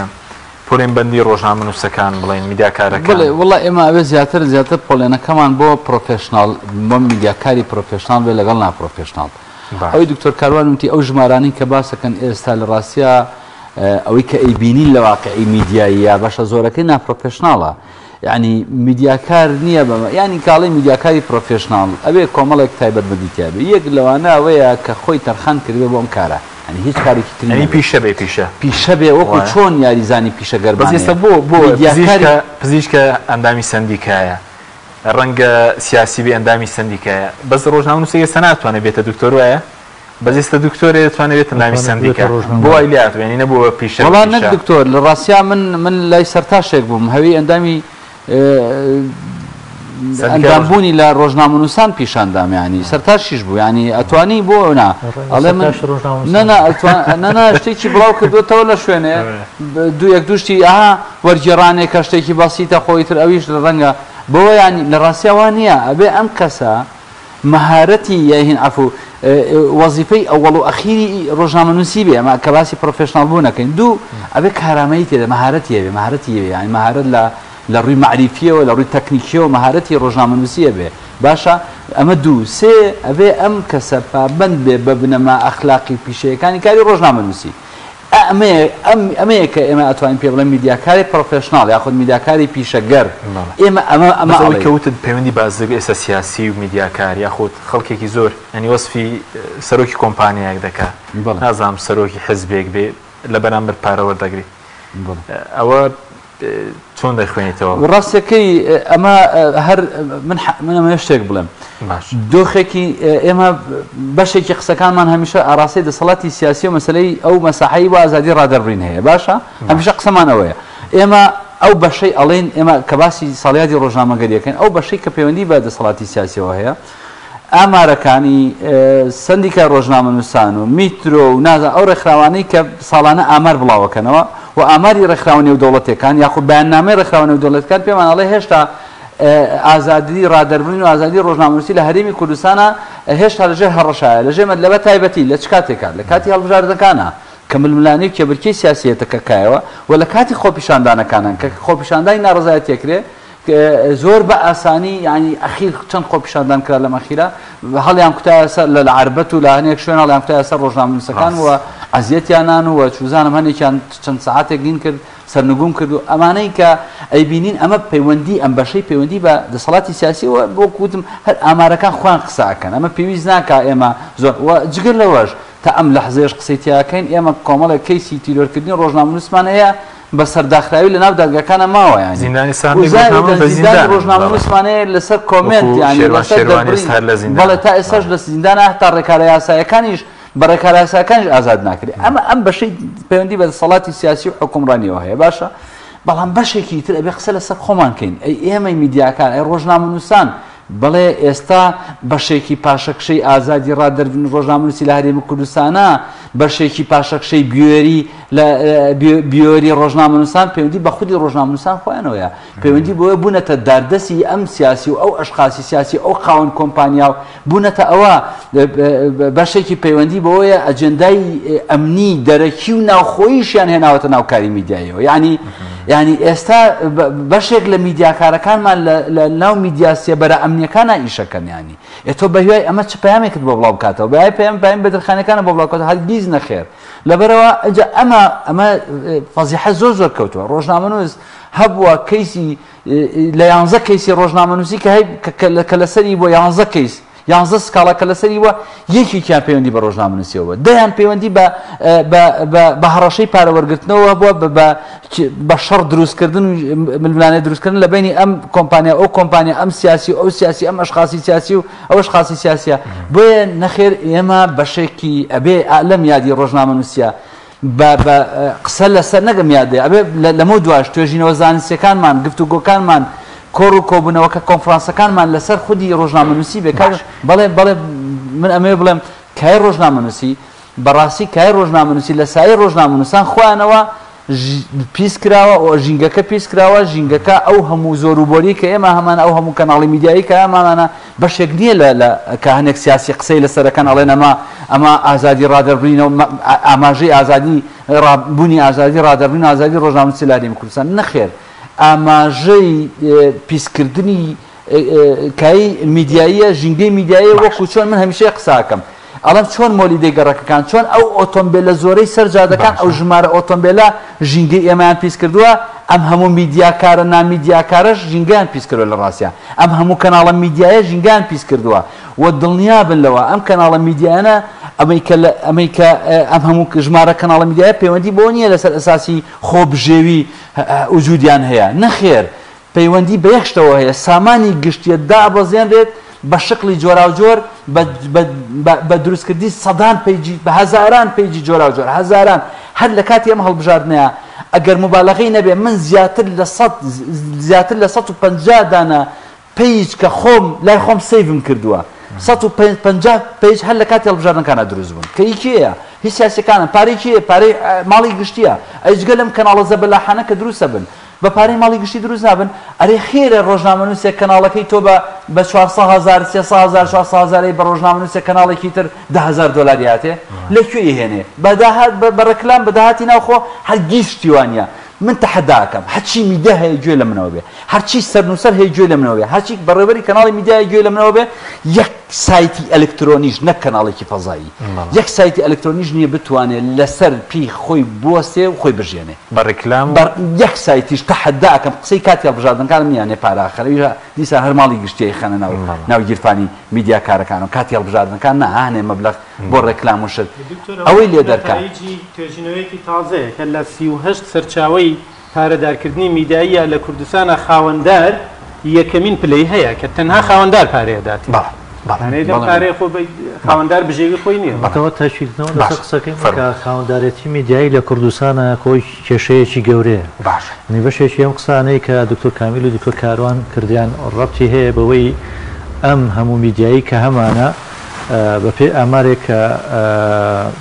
پۆلێنبەندی ڕۆژنامەنووسەکان بڵێن میدیاکارەکان وڵا ئێمە ئەوێ زیاتر پۆلێنەکەمان بۆ پرۆفێشناڵ بۆ میدیاکاری پرۆفێشناڵ بێ لەگەڵ ناپرۆفێشناڵ ئەوەی دکتۆر کاروان وتی ئەو ژمارانی کە باسەکەن ئێستا لە ڕاستیە ئەوەی کە ئەیبینین لە واقعی میدیاییە باشە زۆرەکەی ناپرۆفێشناڵە یعنی میدیاکار نییە بەمە ینی کاڵی میدیاکاری پرۆفێشناڵ ئەوێ کۆمەڵێک تایبەت بەدیتیابێ یەک لەوانە ئەوەیە کە خۆی تەرخان کردوێ بۆ ئەم کارە ئەنی هیچ کارێکی تری پیشە بێ پیشە بێ وەکو چۆن یاریزانی پیشەگەر بەس ئێستا بۆ پزیشکە ئەندامی سندیکایە ڕەنگە سیاسی بێ ئەندامی سندیکایە بەس ڕۆژنامەنووسێک ئێستا ناتوانێت بێتە دکتۆر وایە بەس ئێستا دکتۆرێ دەتوانێت بێتە ئەندامی سندیکا بۆ وای لاتوێنی نەبووە پیشە وەڵام نەک دکتۆر لە ڕاستیا من لای سەرتاشێک بووم هەوی ئەندامی ئەندامبوونی لە ڕۆژنامەنووسان پیشاندام ینی سەرتاشیش بوو ینی ئەتوانی بۆ نا ئەڵێ نەنا شتێکی بڵاو کردوێتەوە لە شوێنێ دوشتی ئاها وەرگێڕانێک کە شتێکی باسیتە خۆیتر ئەویش لە ڕەنگە بۆ ینی لە ڕاستیاوان نییە ئەبێ ئەم کەسە مەهارەتی یاهین عفو وەزیفەی ئەوەڵ و ئەخیری ڕۆژنامەنووسی بێ ئەمە کە باسی پرۆفێشناڵ بوو نەکەین دوو ئەبێ کارامەیی تێدا مەهارەتی هەبێ ینی مەهارەت لە ڕووی معریفیەوە لە ڕووی تەکنیکیەوە مەهارەتی ڕۆژنامەنووسیە بێ باشە ئەمە دوو سێ ئەبێ ئەم کەسە پابەند بێ بە بنەما ئەخلاقی پیشەیەەکانی کاری ڕۆژنامەنووسی ئەمەیە کە ئێمە ئەتوانین پێ بڵێن میدیاکاری پرۆفێشناڵ یاخود میدیاکاری پیشەگەر ئێمە ئەمە کەوتت پەیوەندی بازرگ ئێستا سیاسی و میدیاکار یاخود خەڵکێکی زۆر ئەنی وەسفی سەرۆکی کۆمپانیایەک دەکات نازانم سەرۆکی حزبێک بێ لە بەرامبەر پارەوەردەگری ئەوە چۆن دەخوێنیتەوە ڕاستەکەی ئەمە هەر من ئەمە شتێک بڵێم دۆخێکی ئێمە بەشێکی قسەکانمان هەمیشە ئاراسی دەسەڵاتی سیاسی و مەسلەی ئەو مەساحەی بە ئازادی ڕادەربڕین هەیە باشە هەمیشە قسەمان ئەوەیە ئێمە ئەو بەشەی ئەڵێن ئێمە کە باسی ساڵیادی ڕۆژنامەگەریەکەن ئەو بەشەی کە پەیوەندی بە دەسەڵاتی سیاسیەوە هەیە ئامارەکانی سندیکە ڕۆژنامەنووسان و میترۆ و نازان ئەو ڕێکخراوانەی کە ساڵانە ئامار بڵاوەکەنەوە و ئاماری ڕێکخراوە نێودەوڵەتیەکان یاخود بەیاننامەی ڕێکخراوە نێودەوڵەتیەکان پێمان ئەڵێ هێشتا ئازادی ڕادەربڕین و ئازادی ڕۆژنامەنووسی لە هەرێمی کوردستانە هێشتا لەژێر هەڕەشایە لەژێر مەدلەبە تایبەتی لە چ کاتێکە لە کاتی هەڵبژاردنەکانە کە ململانی و کێبرکەی سیاسیەتەکە کایەوە و لە کاتی خۆپیشاندانەکانن کە خۆپیشاندانی ناڕزایەتێکرێ زۆر بە ئاسانی ینی ئەخیر چەند خۆپیشاندان کرا لەم ئەخیرە هەڵیان کوتایە سەر لە عربەت و لە هەنێک شوێن هەڵیان کوتایە سەر ڕۆژنامەنووسەکان و ئەزیەتیانان و چوزانم هەنێکیان چەند سەعاتێک گین کرد سەرنگوم کرد و ئەمانەی کە ئەیبینین ئەمە پەیوەندی ئەم بەشەی پەیوەندی بە دەسەڵاتی سیاسیەوە بۆ کوتم هەر ئامارەکان خۆیان قسەکەن ئەمە پێویست ناکە ئێمە زۆر جگەر لەوەش تا ئەم لەحزەیەش قسەی تیاکەین ئێمە کۆمەڵێک کەیسی تیرۆرکردنی ڕۆژنامەنووسمان هەیە بە سەرداخراوی لە ناو دادگاکانە ماوە ینی زیندانی ڕۆژنامەنووسمانەیە لەسەر کۆمنت ینی بەڵێ تا ئێستاش لە زیندانە هەتا ڕێکارە یاسایەکانیش بە ڕێکارە یاسایەکانیش ئازاد ناکرێت ئەم بەشەی پەیوەندی بە دەسەڵاتی سیاسی و حکومڕانیەوە هەیە باشە بەڵام بەشێکی تر ئەبێ قسە لەسەر خۆمان کەین ئەی ئێمەی میدیاکان ئەی ڕۆژنامەنووسان بەڵێ ئێستا بەشێکی پاشەکشەی ئازادی ڕادەربڕین ڕۆژنامەنووسی لە هەرێمی کوردستانە بەشێکی پاشەکشەی بیۆری ڕۆژنامەنووسان پەیوەندی بە خودی ڕۆژنامەنووسان خۆیانەوەیە پەیوەندی بۆیە بوونەتە داردەسی ئەم سیاسی و ئەو ئەشخاصی سیاسی ئەو خاوەن کۆمپانیا و بوونەتە ئەوە بەشێکی پەیوەندی بەوەیە ئەجەندای ئەمنی دەرەکی و ناوخۆییشیان هێناوەتە ناوکاری میدیایەوە ینی ئێستا بەشێک لە میدیاکارەکانمان لە ناو میدیاسیە بەرە ئەمنیەکانە ئیشەکەن ینی ئێتۆ بەهوای ئەمە چ پەیامێکت بۆ بڵاو بکاتەوە بەهای پێم بەدرخانەکانە بۆ بڵاوکات هەرگیز هیچ نەخێر لەبەرەوە ئەمە فەزیحە زۆر کەوتووە ڕۆژنامەنووس هەبووە کەیسی لە 11 کەیسی ڕۆژنامەنووسی کە لەسەری بۆ 11 کەیس 11 سکاڵا کە لەسەری وە یەکێکیان پەیوەندی بە ڕۆژنامەنووسیەوە دەیان پەیوەندی بە هەڕەشەی پارەوەرگرتنەوە بووە بە شەڕ دروستکردن و ململانەی دروستکردن لە بینی ئەم کۆمپانیا ئەو کۆمپانیا ئەم سیاسی ئەو سیاسی ئەم ئەشخاصی سیاسی و ئەو ئەشخاصی سیاسیە بۆیە نەخێر ئێمە بەشێکی ئەبێ لەم یادی ڕۆژنامەنووسیە بە قسە لەسەر نەگەم یادێ ئەبێ لەمە دوایش توێژینەوە زانستیەکانمان گفتوگۆکانمان کۆڕ و کۆبوونەوەکە کۆنفرانسەکانمان لەسەر خودی ڕۆژنامەنووسی بێکار بەڵێ من ئەمێ بڵێم کای ڕۆژنامەنووسی بەڕاستی کای ڕۆژنامەنووسی لە سایە ڕۆژنامەنووسان خۆیانەوە پیس کراوە ئەو ژینگەکە پیس کراوە ژینگەکە ئەو هەموو زۆروبۆری کە ئێمە هەمان ئەو هەموو کەناڵی میدیایی کە ئەمانە بەشێک نییە لە کە هەنێک سیاسی قسەی لەسەرەکەن ئەڵێن ئەمە ئازادی ڕادەربڕینەوە ئاماژەی ئازادی بوونی ئازادی ڕادەربڕین و ئازادی ڕۆژنامەنووسی لە هەرێمی کوردستان نەخێر ئاماژەی پیسکردنی کای میدیاییە ژینگەی میدیایە وەکو چۆن من هەمیشە قساکەم ئەڵم چۆن مۆلیدەی گەڕەکەکان چۆن ئەو ئۆتۆمبیلە زۆرەی سەرجادەکان ئەو ژمارە ئۆتۆمبیلە ژینگەی ئێمەیان پیس کردووە ئەم هەموو میدیاکارە نامیدیاکارەش ژینگەیان پیس کردووە لە ڕاستیان ئەم هەموو کەناڵە میدیایە ژینگەیان پیس کردووە و دڵنیا بن لەوە ئەم کەناڵە میدیانە ئەمەی کە ئەم هەموو ژمارە کەناڵە میدیایە پەیوەندی بۆ نییە لەسەر ئەساسی خۆبژێوی وجودیان هەیە نەخێر پەیوەندی بە یەک شتەوە هەیە سامانی گشتیە دابەزێنرێت بە شکلی جۆرا و جۆر بە دروستکردی سەدان پیجی بە هەزاران پیجی جۆرا و جۆر هەزاران هەر لە کاتی ئەم هەڵبژاردنەیە ئەگەر مبالغەی نەبێ من زیاتر لە 150 دانە پیج کە لای خۆم سیڤم کردووە 150 پیج هەر لە کاتی هەڵبژاردنەکانە دروست بوون کە هیچیەیە هیچ سیاسەکانن پارێکیە پارەی ماڵی گشتیە ئەجگە لەم کەناڵە زەبەلاحانە کە دروستە بن بە پارەی ماڵی گشتی دروست نابن ئەرێ خێرە ڕۆژنامەنووسێک کەناڵەکەی تۆ بە 400,000 300,000 400,000 بە ڕۆژنامەنووسێک کەناڵێکی تر 10,000 دلاری هاتێ لەکوێ هێنێ بە ڕێکلام بە داهاتی ناوخۆ هەر گیشتی وانە من تەحەداکەم هەرچی میدیا هەیە گوێ لە منەوە بێ هەرچی سەرنووسەر هەیە گوێ لە منەوە بێ هەرچی بەڕێوەبەری کەناڵی میدیای گوێ لە منەوە بێ یەک سایتی ئەلکترۆنیش نەک کەناڵێکی فەزایی یەک سایتی ئەلکترۆنیش نییە بتوانێت لەسەر پێی خۆی بوەستێ و خۆی بژێنێ بە ڕێکلام یەک سایتیش تەحەداکەم قسەی کاتی هەڵبژاردنەکانم نیانێ پاراخەرەویژە دیسان هەر ماڵی گشتی خەنە ناو گیرفانی میدیاکارەکانەوە کاتی هەڵبژاردنەکان نەهانێ مەبلەغ بۆ ڕێکلام و شت ئەوەی لێ دەرکات توێژینەوەیەکی تازەیە کە لە 38 سەرچاوەی پارەدارکردنی میدیاییە لە کوردستانە خاوەندار یەکەمین پلەی هەیە کە تەنها خاوەندار پارەیەداتی پارەی خۆ خاوەندار بژێوی خۆی نییە بەتەوە تاشیدنەوە لە قسەکەی کە خاوەندارەتی میدیایی لە کوردستانە کۆی کێشەیەکی گەورەیە بەشێکی ئەم قسانەی کە دکتۆر کامیل و دکتۆر کاروان کردیان ڕەبتی هەیە بەوەی ئەم هەموو میدیایی کە هەمانە بەپێی ئامارێک کە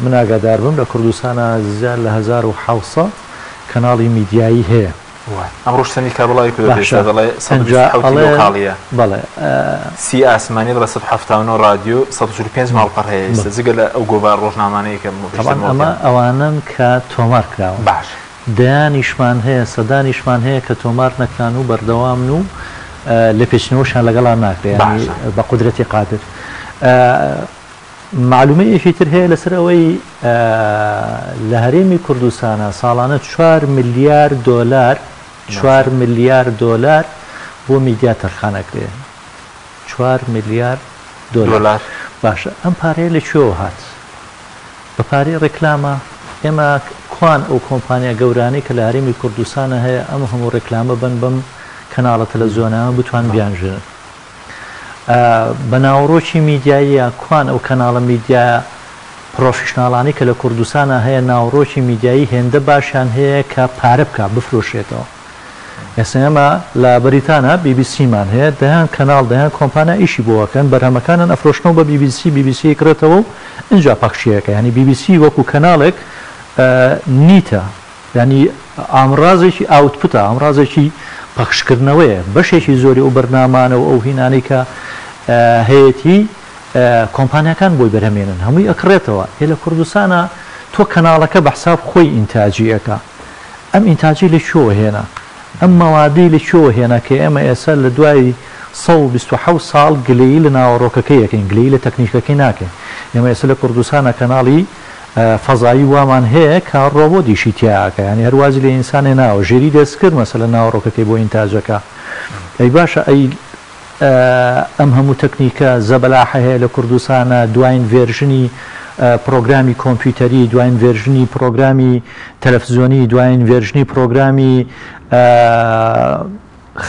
من ئاگادار بم لە کوردستانە زیاد لە 1700 کەناڵی میدیایی هەیە ئەمڕۆ شتنی کابڵای لۆکاڵیە بەڵێ سی ئاسمانی بە 179 رادیۆ 145 ماڵپەر هەیە جگە لە ئەو گۆبار ڕۆژنامانەیە کە ئەمە ئەوانن کە تۆمار کراوە باش دەیانیشمان هەیە سەدانیشمان هەیە کە تۆمار نەکران و بەردەوامن و لە پێچنەوەشان لەگەڵا ناکرێت بە قودرەتی قادر معلومەیەکی تر هەیە لەسەر ئەوەی لە هەرێمی کوردستانە ساڵانە 4 ملیار دۆلار 4 ملیار دۆلار بۆ میدیا تەرخانەکرێ 4 ملیار دۆلار باشە ئەم پارەیە لەکوێوە هات بە پارەی ڕێکلامە ئێمە کوان ئەو کۆمپانیا گەورانەی کە لە هەرێمی کوردستانە هەیە ئەم هەموو ڕێکلامە بن بەم کەناڵە تەلەڤیزیۆنانە بتوان بیانژێن بە ناوڕۆکی میدیاییە کوان ئەو کەناڵە میدیا پرۆفیشناڵانی کە لە کوردستانە هەیە ناوڕۆکی میدیایی هێندە باشیان هەیە کە پارە بکە بفرۆشێتەوە ئێستا ئێمە لە بەریتانە BBC-مان هەیە دەیان کەناڵ دەیان کۆمپانیا ئیشی بۆەکەن بەرهەمەکانن ئەفرۆشنەوە بە BBC کڕێتەوە و اینجا پەخشیەکە ینی BBC وەکو کەناڵێک نیتە ینی ئامڕازێکی ئاوتپوتە ئامڕازێکی پەخشکردنەوەیە بەشێکی زۆری ئەو بەرنامانە و ئەو هینانەی کە هەیەی کۆمپانیەکان بۆی بەرهەمێنن هەمووی ئەکڕێتەوە هێ لە کوردستانە تۆ کەناڵەکە بە حساب خۆی ئینتاجیەکە ئەم ئینتاجی لە شۆ هێنا ئەم مەوادی لە شۆ هێنا کە ئێمە ئێستا لە دوای 127 ساڵ گلەیی لە ناوەڕۆکەکەی یەکەین گلەیی لە تەکنیکەکەی ناکەین ئێمە ئێستا لە کوردستانە کەناڵی فەزایی وامان هەیە کە ڕۆبۆتیشی تیاکە ینی هەروازی لە ئینسانی ناوە ژێری دەستکرد مەسەلە ناوەڕۆکەکەی بۆ ئینتاجەکە ئەی باشە ئەی ئەم هەموو تەکنیکە زەبەلاحە هەیە لە کوردستانە دوایین ڤێرژنی پرۆگرامی کۆمپیوتەری دوایین ڤێرژنی پرۆگرامی تەلەڤیزیۆنی دوایین ڤێرژنی پرۆگرامی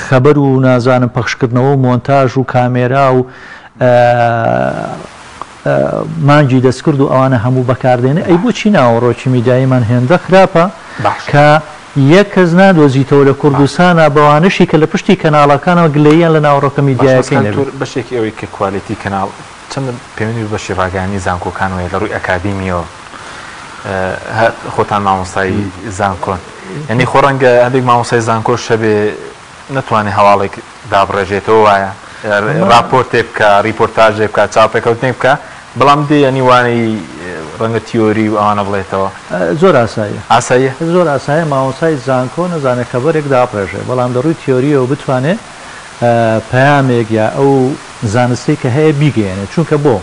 خەبەر و نازانم پەخشکردنەوە و مۆنتاژ و کامێرا و مانجی دەستکرد و ئەوانە هەموو بەکاردێنێ ئەی بۆچی ناوەڕۆکی میدیاییمان هێندە خراپە کە یەک کەس نادۆزیتەوە لە کوردستانە بەوانشی کە لە پشتی کەناڵەکانەوە گلەییان لە ناوەڕۆکە میدیایەکەی بەشێکی ئەوەی کە کوالیتی کەناڵ چەند پەیوەندی بەشی ڕاگەیانی زانکۆکانەوەی لە ڕووی ئەکادیمیەوە خۆتان مامۆستایی زانکۆن یعنی خۆ ڕەنگە هەندێک مامۆستای زانکۆ شەبێ نەتوانێت هەواڵێک دابڕێژێتەوە وایە راپۆرتێ بکە ریپۆرتاژێ بکە چاپێکەوتنێ بکە بەڵام دێ ئەنیوانەی ڕەنگە تیۆری و ئەوانە بڵێتەوە زۆر ئاساییە ئاساییە زۆر ئاسایە مامۆستای زانکۆ نەزانێت خەبەرێک داپڕێژێ بەڵام دەڕووی تیۆریەوە بتوانێت پەیامێک یا ئەو زانستی کە هەیە بیگەێنێت چونکە بۆ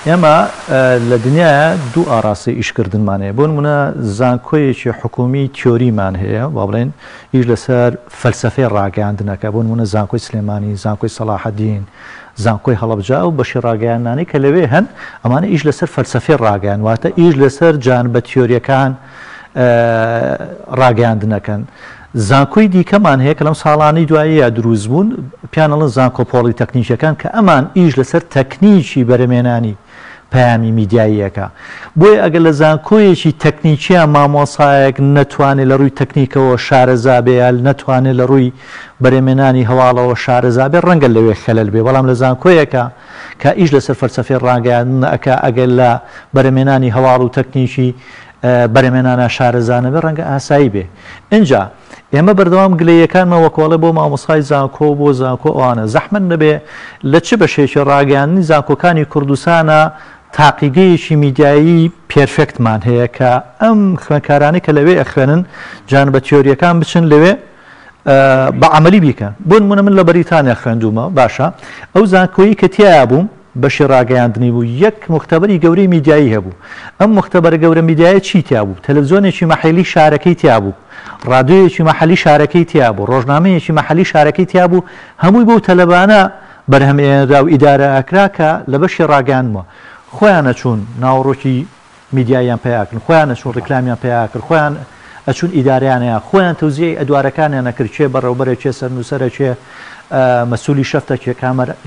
ئێمە لە دنیاە دوو ئاڕاستی ئیشکردنمانەیە بۆ نمونە زانکۆیەکی حکومی تیۆریمان هەیە با بڵێن ئیش لەسەر فەلسەفەی ڕاگەاندنەکە بۆ نمونە زانکۆی سلێمانی زانکۆی سەلاحەدین زانکۆی هەڵەبجا و بەشی ڕاگەیاندنانی کە لەوێ هەن ئەمانە ئیش لەسەر فەلسەفەی ڕاگەیان واتە ئیش لەسەر جانبە تیۆریەکان ڕاگەاندنەکەن زانکۆی دیکەمان هەیە کە لەم ساڵانی دواییە دروست بوون پیانەڵە زانکۆ پۆلی تەکنیکەکان کە ئەمان ئیش لەسەر تەکنیکی بەرەمێنانی پەیامی میدیاییەکە بۆیە ئەگەر لە زانکۆیەکی تەکنیکیان مامۆسایەک نەتوانێت لە ڕووی تەکنیکەوە شارەزابێ یا نەتوانێت لە ڕووی بەرەمێنانی هەواڵەوە شارەزابێ ڕەنگە لەوێ خەلەل بێ بەڵام لە زانکۆیەکە کە ئیش لەسەر فەلسەفەی ڕاگەیاندن ئەکا ئەگەر لە بەرەمێنانی هەواڵ و تەکنیکی بەرەمێنانە شارەزانە بێ ڕەنگە ئاسایی بێ اینجا ئێمە بەردەوام گلەیەکانمە وەکۆڵێ بۆ مامۆسای زانکۆ بۆ زانکۆ ئەوانە زەحمەت نەبێ لە چ بەشێکی ڕاگەیاندنی زانکۆکانی کوردستانە تاقیگەیەکی میدیایی پێرفێکتمان هەیە کە ئەم خوێنکارانی کە لەوێ ئەخوێنن جانبە تیۆریەکان بچن لەوێ بە عەمەلی بیکەن بۆ نمونە من لە بەریتانیا خوێندومە باشە ئەو زانکۆیی کە تیایە بووم بەشی ڕاگەیاندنی بوو یەک مختبەری گەورەی میدیایی هەبوو ئەم مختبەرە گەورە میدیایە چی تیا بوو تەلەڤیزیۆنێکی مەحەلی شارەکەی تیا بوو ڕادیۆیەکی مەحەلی شارەکەی تیا بوو ڕۆژنامەیەکی مەحەلی شارەکەی تیا بوو هەمووی بۆ تەلەبانە بەرهەمهێنرا و ئیدارە ئەکرا کە لە بەشی ڕاگەیاندنەوە خۆیانە چوون ناوەڕۆکی میدیاییان پێیاکردن خۆیانە چوون ڕکلامیان پێیاکرد خۆیان ئەچوون ئیدارەیانەیە خۆیان تەوزیعی ئەدوارەکانیان نەکرد چێ بەڕێوەبەرە چێ سەرنووسەرە چێ مەسوولی شەفتە چێ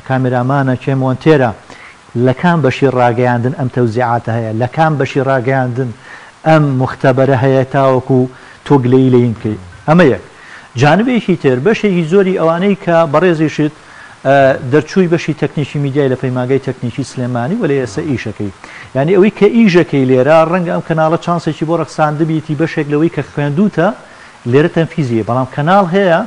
کامێرامانە چێ مۆنتێرە لە کام بەشی ڕاگەیاندن ئەم تەوزیعاتە هەیە لە کام بەشی ڕاگەیاندن ئەم مختبەرە هەیە تاوەکو تۆ گلەی لەینکەی ئەمە یەک جانبێکی تر بەشێکی زۆری ئەوانەی کە بەڕێزیشت دەرچووی بەشی تەکنیکی میدیای لە پەیماگەی تەکنیکی سلێمانی وەلە ئێستا ئیشەکەی یعنی ئەوەی کە ئیژەکەی لێرە ڕەنگە ئەم کەناڵە چانسێکی بۆ ڕەخساندبیێتی بەشێک لەوەی کە خوێندوتە لێرە تەنفیزیە بەڵام کەناڵ هەیە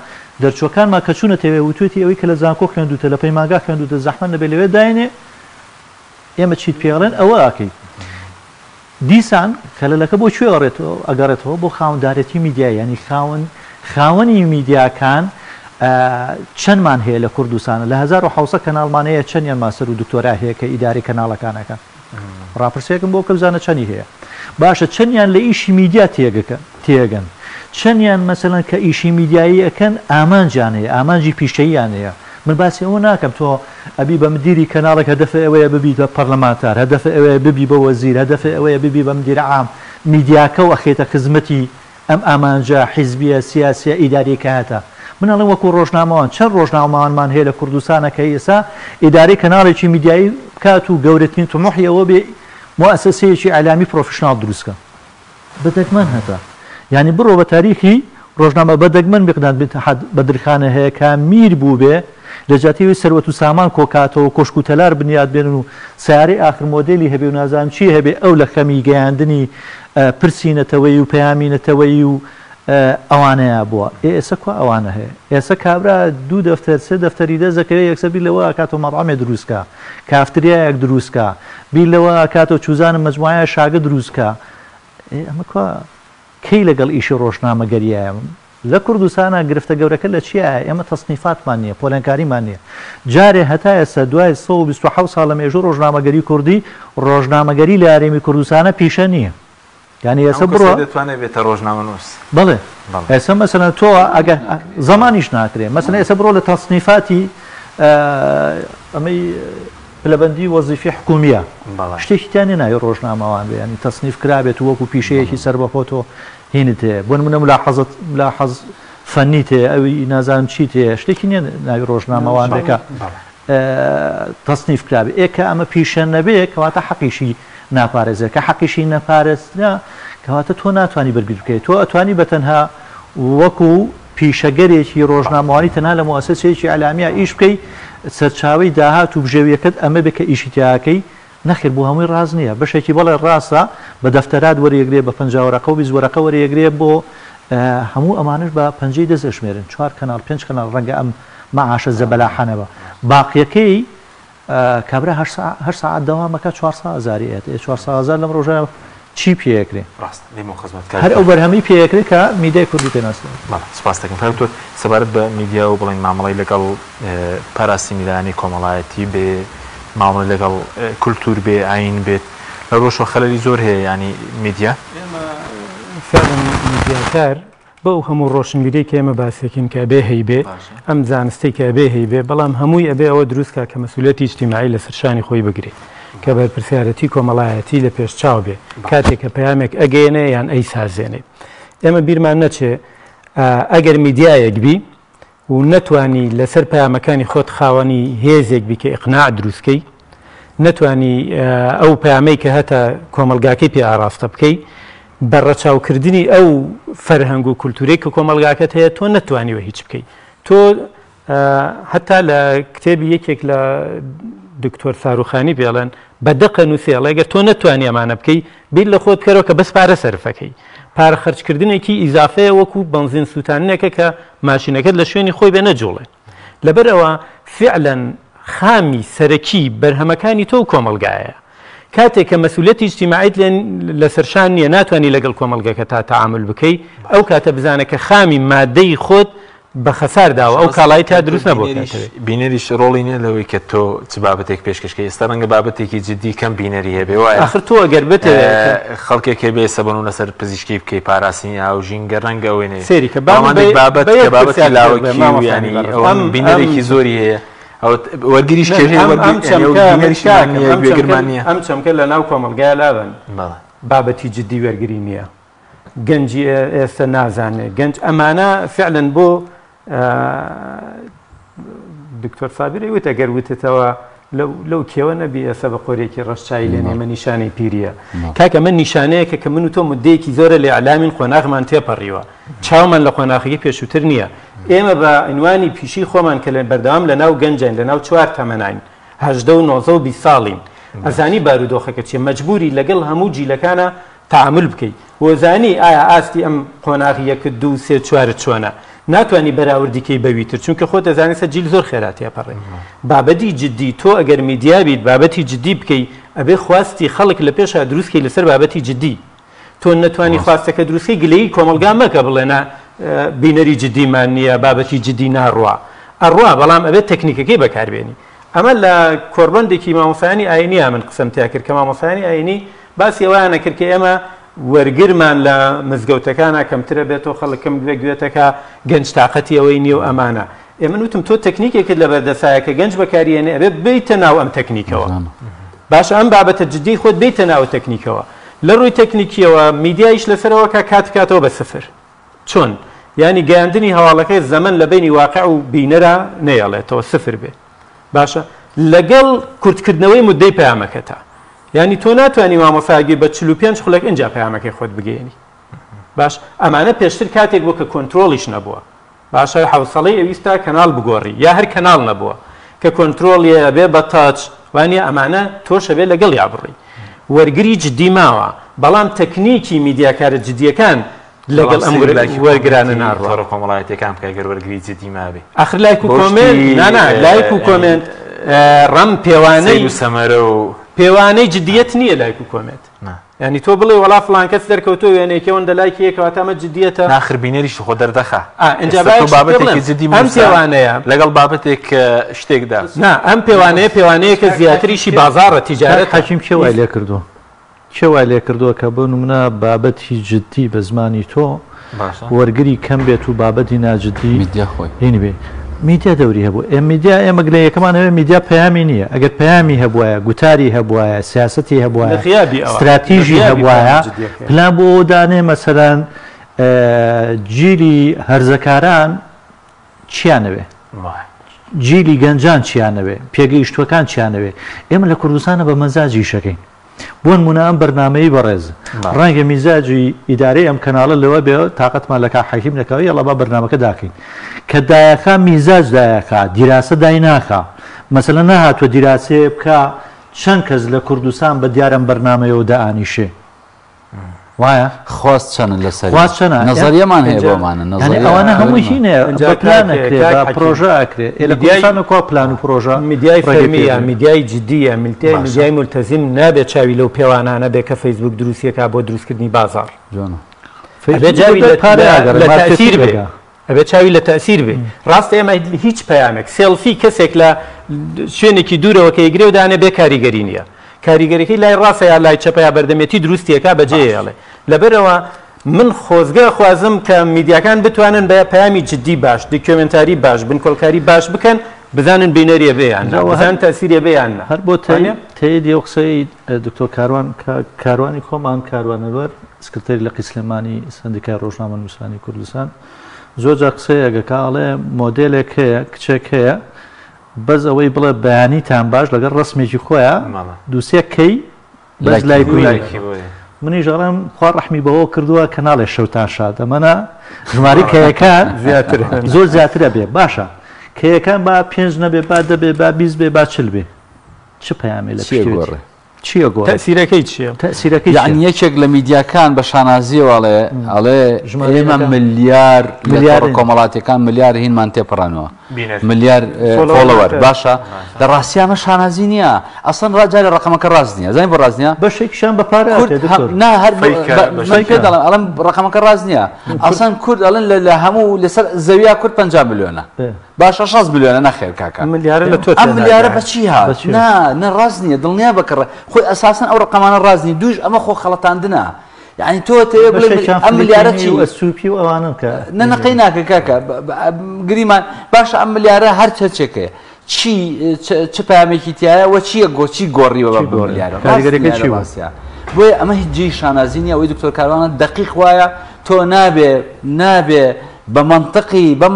دەرچوەکانمان کە چوونە تەوێ وتوێتی ئەوەی کە لە زانکۆ خوێندوتە لە پەیماگا خوێندوتە زەحمەت نەبێ لەوێ داینێ ئێمە چیت پێڵێن ئەوە ئاکەی دیسان خەلەلەکە بۆ کوێ ئەگەڕێتەوە بۆ خاوەندارەتی میدیای ینی خاوەنی میدیاکان چەندمان هەیە لە کوردستانە لە 1970 کەناڵمانەیە چەندیان ماستەر و دکتۆرا هەیە کە ئیداری کەناڵەکانەکە ڕاپرسێکم بۆ کەوزانە چەندی هەیە باشە چەندیان لە ئیشی میدیا تێگەن چەندیان مەسەلەن کە ئیشی میدیایی ئەەکەن ئامانجیان هەیە ئامانجی پیشەییان هەیە من باسی ئەوە ناکەم تۆ ئەبی بە مدیری کەناڵێک هەدەفە ئەوەیە ببی بە پەرلەمانتار هەدەفە ئەوەیە ببی بە وەزیر هەدەفە ئەوەیە ببی بە مدیرە عام میدیاکە و ئەخێتە خزمەتی ئەم ئامانجە حیزبیە سیاسیە ئیداری کە هاتە من ئەڵێ وەکو ڕۆژنامەوان چەند ڕۆژنامەوانمان هەیە لە کوردستانە کە ئێستا ئیداری کەناڵێکی میدیایی بکات و گەورەترین تموحیەوە بێ موسسەیەکی ئەعلامی پرۆفشناڵ دروستکە بەدەگمەن هەتا یعنی بڕۆ بە تاریخی ڕۆژنامە بەدەگمەن بقدان بەدرخانە هەیە کە میر بوو بێ لە جاتیوی سەروەت و سامان کۆکاتەوە کۆشک و تەلار بنیاد بێنن و سیارەی ئاخر مۆدلی هەبێ و نازانم چی هەبێ ئەو لە خەمی گەیاندنی پرسیینەتەوەی و پەیامینەتەوەی و ئەوانەیە بووە ئێستا کو ئەوانە هەیە ئێستا کابرا دوو دەفتەر سێ دەفتەری دەزەکەوێت یەکسەر لەوە کاتەوە مەڕامێ دروستکە کافتریایەک دروستکە بیر لەوە کاتەوە چوزانم مەجموعە شاگە دروستکە ئەمە کێی لەگەڵ ئیشی ڕۆژنامەگەریایە لە کوردستانە گرفتە گەورەکە لە چیە ئێمە تەسنیفاتمان نییە پۆلەنکاریمان نییە جارێ هەتا ئێستا دوای 127 ساڵ لە مێژوو ڕۆژنامەگەری کوردی ڕۆژنامەگەری لە یاریمی کوردستانە پیشە نییە یعنی ئێستا بڕۆ دەتوانێت بێتە ڕۆژنامەنووس بڵێ ئێستا مەسەلەن تۆ ئەگە زمانیش ناکرێ مەسەلەن ئێستا بڕۆ لە تەسنیفاتی ئەمەی پلەبەندی وەزیفی حکومیە شتێکی تیانێ ناوی ڕۆژنامەوان بێ ینی تەسنیف کرابێت وەکو پیشەیەکی سەربەخۆ تۆ هینت هەیە بۆ نمونە ملاحەز فەنی تێ ئەوی نازانم چی تێ شتێکی نییە ناوی ڕۆژنامەوان بێکە تەسنیف کرابێ ئێکە ئەمە پیشە نەبێ کەواتە حەقیشی ناپارێزێت کە حەقیشی نەپارێزنا کەواتە تۆ ناتوانانی بەرگیر بکەیت تۆ ئەتوانی بەتەنها وەکو پیشەگەرێکی ڕۆژنامەوانی تەنها لە موەسسەیەکی ئەعلامیە ئیش بکەی سەرچاوی داهات و بژێویەکەت ئەمە بکە ئیشی تیاکەی نەخێر بۆ هەمووی ڕاز نییە بەشێکی بەڵێ ڕاستە بە دەفتەرات وەرەگرێ بە 50 وەرەقە و 20 وەرەقە وەرەگرێ بۆ هەموو ئەمانش بە 50 دەستەشمێرن 4 کەناڵ 5 کەناڵ ڕەنگە ئەم مەعاشە زەبەلاحانەوە باقیەکەی کابرا 8 ساعت دەوامەکە 400,000 ئێت 400,000 لەم ڕۆژە چی پێکرێ هەر ئەو بەرهەمی پێکرێ کە میدیای کوردی پێناسن سپاس دەکەم تۆ سەبارەت بە میدیا و بڵین مامەڵی لەگەڵ پاراسی میدانی کۆمەڵایەتی بێ مامەڵی لەگەڵ کولتور بێ ئاین بێت لە ڕۆژ خەلەلی زۆر هەیە ینی میدیا فعلا میدیاکار بەو هەموو ڕۆشنبیری کە ئێمە باسێکین کە بێ هەیبێ ئەم زانستی کە بێ هەیبێ بەڵام هەمووی ئەبێ ئەوە دروستکە کە مەسئولیەتی اجتیماعی لەسەر شانی خۆی بگرێ کە بەرپرسیارەتی کۆمەڵایەتی لە پێشچاو بێ کاتێک کە پەیامێک ئەگەێنێ یان ئەی سازێنێ ئێمە بیرمان نەچێ ئەگەر میدیایەک بی و نەتوانی لەسەر پەیامەکانی خۆت خاوەنی هێزێک بی کە ئیقناع دروستکەی نەتوانی ئەو پەیامەی کە هەتا کۆمەلگاکەی پێ ئاراستە بکەی بەڕەچاوکردنی ئەو فەرهەنگ و کولتورەی کە کۆمەلگاکەت هەیە تۆ نەتوانیوە هیچ بکەیت تۆ هەتا لە کتێبی یەکێک لە دکتۆر ساروخانی پێڵێن بەدەقە نووسێڵە ئەگەر تۆ نەتوانانی ئەمانە بکەی بیر لە خۆت بکەرەوە کە بەس پارە سەرفەکەی پارە خەرجکردنێکی ئیزافەیە وەکو بنزین سووتانێکە کە ماشینەکەت لە شوێنی خۆی بێ نەجوڵێ لەبەرەوە فعلەن خامی سەرەکی بەرهەمەکانی تۆ کۆمەلگایە کاتێک کە مەسئولیەتی اجتیماعیت لەسەرشان نییە ناتوانانی لەگەڵ کۆمەلگەکە تا تعامل بکەی ئەو کاتە بزانە کە خامی مادەی خۆت بە خەسارداوە ئەو کاڵایی تا دروست نەبوو بینەریش ڕۆڵی نیە لەوەی کە تۆ چ بابەتێک پێشکەشکە ئێستا ڕەنگە بابەتێکی جددی کەم بینەری هەبێ وایە آخر تۆ ئەگەر بێت خەڵکێکی بێ سەبەن و لەسەر پزیشکی بکەی پاراسینی ئاو ژینگە ڕەنگە وێنێ سێری کە بابەت کە بابەتی لاوەکی ینی ئەوان بینەرێکی زۆری هەیە وەرگریش گرمانە ئەم چەمکە لە ناو کۆمەلگای لاوەن بابەتی جددی وەرگری نییە گەنجی ئێستا نازانێ گەنج ئەمانە فعلەن بۆ دکتۆر سابیری وتە گەر وتێتەوە لەو کێوە نەبی ئێستا بە قۆرێکی ڕەشچایی لێنێ ئێمە نیشانەی پیریە کاکە من نیشانەیەکە کە من و تۆ مدەیەکی زۆرە لە ئەعلامی خۆناغمان تێپەڕیوە چاومان لە خۆناغەکەی پێشووتر نییە ئێمە بە عنوانی پیشی خۆمان کە لە بەردەوام لە ناو گەنجین لە ناو 4 تەمەنین 18 و 19 و 20 ساڵین ئەزانی بارودۆخەکە چیە مەجبوری لەگەڵ هەموو جیلەکانە تعامل بکەیت وەزانی ئایا ئاستی ئەم قۆناغیەکە 2 3 4 چۆنە ناتوانانی بەراوردیکەی بەویتر چونکە خۆ دەزانێت جیل زۆر خێراتیە پەڕێ بابەتی جددی تۆ ئەگەر میدیا بیت بابەتی جددی بکەی ئەبێ خواستی خەڵک لە پێشە دروستکەی لەسەر بابەتی جددی تۆ نەتوانی خواستەکە دروستکەی گلەی کۆمەلگا مەکە بڵێنە بینەری جددیمان نییە بابەتی جددی ناڕوا ئەڕوا بەڵام ئەبێت تەکنیکەکەی بەکاربێنی ئەمە لە کۆربەندێکی مامۆسانی ئاینیە من قسەم تیا کرد کە مامۆسانی ئاینی باسی ئەوانە کرد کە ئێمە وەرگرمان لە مزگەوتەکانە کەمترە بێتەوە خەڵکم گوێتەکە گەنج تااقەتی ئەوەی نیە و ئەمانە ئێمە وتم تۆ تەکنیکێکت لە بەردەسایە کە گەنج بەکارێنێ ئەبێ بیتە ناو ئەم تەکنیکەوە باش ئەم بابەتە جددی خۆت بیتە ناو تەکنیکەوە لە ڕووی تەکنیکیەوە میدیایش لەسەرەوە کە کاتکاتەوە بە سفر چۆن ینی گەیاندنی هەواڵەکەی زەمن لە بینی واقع و بینەرە نەیەڵێتەوە سفر بێ باشە لەگەڵ کورتکردنەوەی مدەی پەیامەکەتە ینی تۆ ناتوانانی مامۆساگیر بە 45 خولەک اینجا پەیامەکەی خۆت بگەێنی باش ئەمانە پێشتر کاتێک بوو کە کۆنتترۆلیش نەبووە باشە حوسەڵەی ئەویستا کەناڵ بگۆڕی یا هەر کەناڵ نەبووە کە کۆنتترۆلیە بێ بە تاچ وانە ئەمانە تۆشە بێ لەگەڵ یا بڕی وەرگری جددی ماوە بەڵام تەکنیکی میدیاکارە جددیەکان لەگەڵ ئەم وەرگرانە ناڕۆ کۆمەڵایەتەکان بکەگەر وەرگری جددی مابێ ئاخر لایک و کۆمنت لایک و کۆمنت ڕەم پێوانەی سەمەرە و پێوانەی جدیەت نییە لایک و کۆمنت ینی تۆ بڵێ وڵا فڵان کەس دەرکەوتۆ وێنێکەوەندە لایکیەکەوە تامە جدیەتە ناخربینەریش خۆ دەردەخە اینجا بابەتێکی جدی ئەم پێوانەیە لەگەڵ بابەتێک شتێکدا ئەم پێوانەیە کە زیاتریشی بازارە تیجارەت حەکیم کێ وای لێ کردو کێ وای لێ کردووە کە بۆ نمونە بابەتی جدی بە زمانی تۆ وەرگری کەم بێت و بابەتی ناجدی میدیا خۆی هینی بێ میدیا دەوری هەبوو میدیا ئێمە لە یەکەمانەوە میدیا پەیامی نییە ئەگەر پەیامی هەبوایە گوتاری هەبوایە سیاسەتی هەبوایە استراتیژی هەبوایە پلان بۆ دانێ مەسەران جیلی هەرزەکاران چیانەوێ جیلی گەنجان چیانەوێ پێگەیشتوەکان چیانەوێ ئێمە لە کوردستانە بە مەزاجی شەکەین بۆ نمونە ئەم بەرنامەی بەڕێز ڕەنگە میزاجی ئیدارەی ئەم کەناڵە لەوە بێ تااقەتمان لە حەکیم نەکەوە یەڵا با بەرنامەکە داکەین کە دایەکە میزاج دایەکە دیراسە دای ناکە مەسەلە نەهاتوە دیراسێ بکە چەند کەس لە کوردستان بە دیارم بەرنامەیەوە دائانیشێ وایە خواست چەنە لەسەر خواست چەنە نەزەریەمان هەیە بۆمانە ئەوانە هەمووی هینێ پلانەکرێ پرۆژە ئەکرێ لە کوردستانەوە پلان و پرۆژە میدیای فەرمیە میدیای جدیە میدیای مولتەزیم نابێت چاوی لەو پێوانانە بێ کە فەیسبوک دروستیەکە بۆ دروستکردنی بازار ئەبێ چاوی لە تەسیر بێ ڕاستە ئێمە هیچ پەیامێک سێلفی کەسێک لە شوێنێکی دوورەوە کە یگرێ و دانێ بێ کاریگەری نییە کاریگەریەکەی لای ڕاستە یا لای چەپەیە بەردەمێتی دروستیەکە بەجێڵێ لەبەرەوە من خۆزگە خوازم کە میدیاکان بتوانن بە پەیامی جدی باش دکمنتاری باش بنکۆڵکاری باش بکەن بزانن بینەریە بێیان بزان تەسیریە بێیان هەر بۆ تێدی ئەو قسەی دکتۆر کاروانی کۆمان کاروانەوەر سکرتەری لە قیسلمانی سندیکای ڕۆژنامە نووسانی کوردستان زۆرجار قسەیەگە کاڵێ مۆدلێک هەیە کچێک هەیە بەس ئەوەی بڵێ بەیانیتان باش لەگەڵ ڕسمێکی خۆیان دووسێ کەی بەس لای منی ژەڵم خوا ڕەحمی بەوە کردووە کە ناڵێ شەوتان شاد ئەمەە ژماری کەیەکان زۆر زیاترە بێ باشە کەیەکان با 5 نەبێ با دەبێ با 20 بێ با 40 بێ چ پەیامێ لە گۆڕێ چییە گۆ تەسیرەکەی چییە تەسیرەکەی یعنی یەکێک لە میدیاکان بە شانازیەوەڵێ ئەڵێ ئێمە ملیار کۆمەڵاتەکان ملیار هینمان تێپەڕانەوە ملیار فۆڵەوەر باشە لە ڕاستیامە شانازی نییە ئەسڵەن ڕاجارە ڕقەمەکە ڕاست نییە زانین بۆ ڕاست نییە بەشێکیشان بە پارە پێ دەڵێم ئەڵم ڕقەمەکە ڕاست نییە ئەسڵەن کورد ئەڵێن لە هەموو لەسەر زەویا کورد 50 میلیۆنە باشە 6 میلیۆنە نەخێر کاکە ئەم ملیارە بەچی هات نە ڕاست نییە دڵنیا بکڕ خۆی ئەساسن ئەو ڕقەمانە ڕازنی دوش ئەمە خۆ خەڵەتاندنە یعنی تۆ تێ بڵێ ئەم ملیارە چی سوپی و ئەوانن کە نەقەی ناکە کاکە گریمان باشە ئەم ملیارە هەر چەکەیە چی چ پامێکی تایە وە چییە گۆچی گۆڕیەوە کاریگەرەکە چی بۆیە ئەمە هیچ جێی شانازی نییە ئەوەی دکتۆر کاروانە دقیق وایە تۆ نابێ بە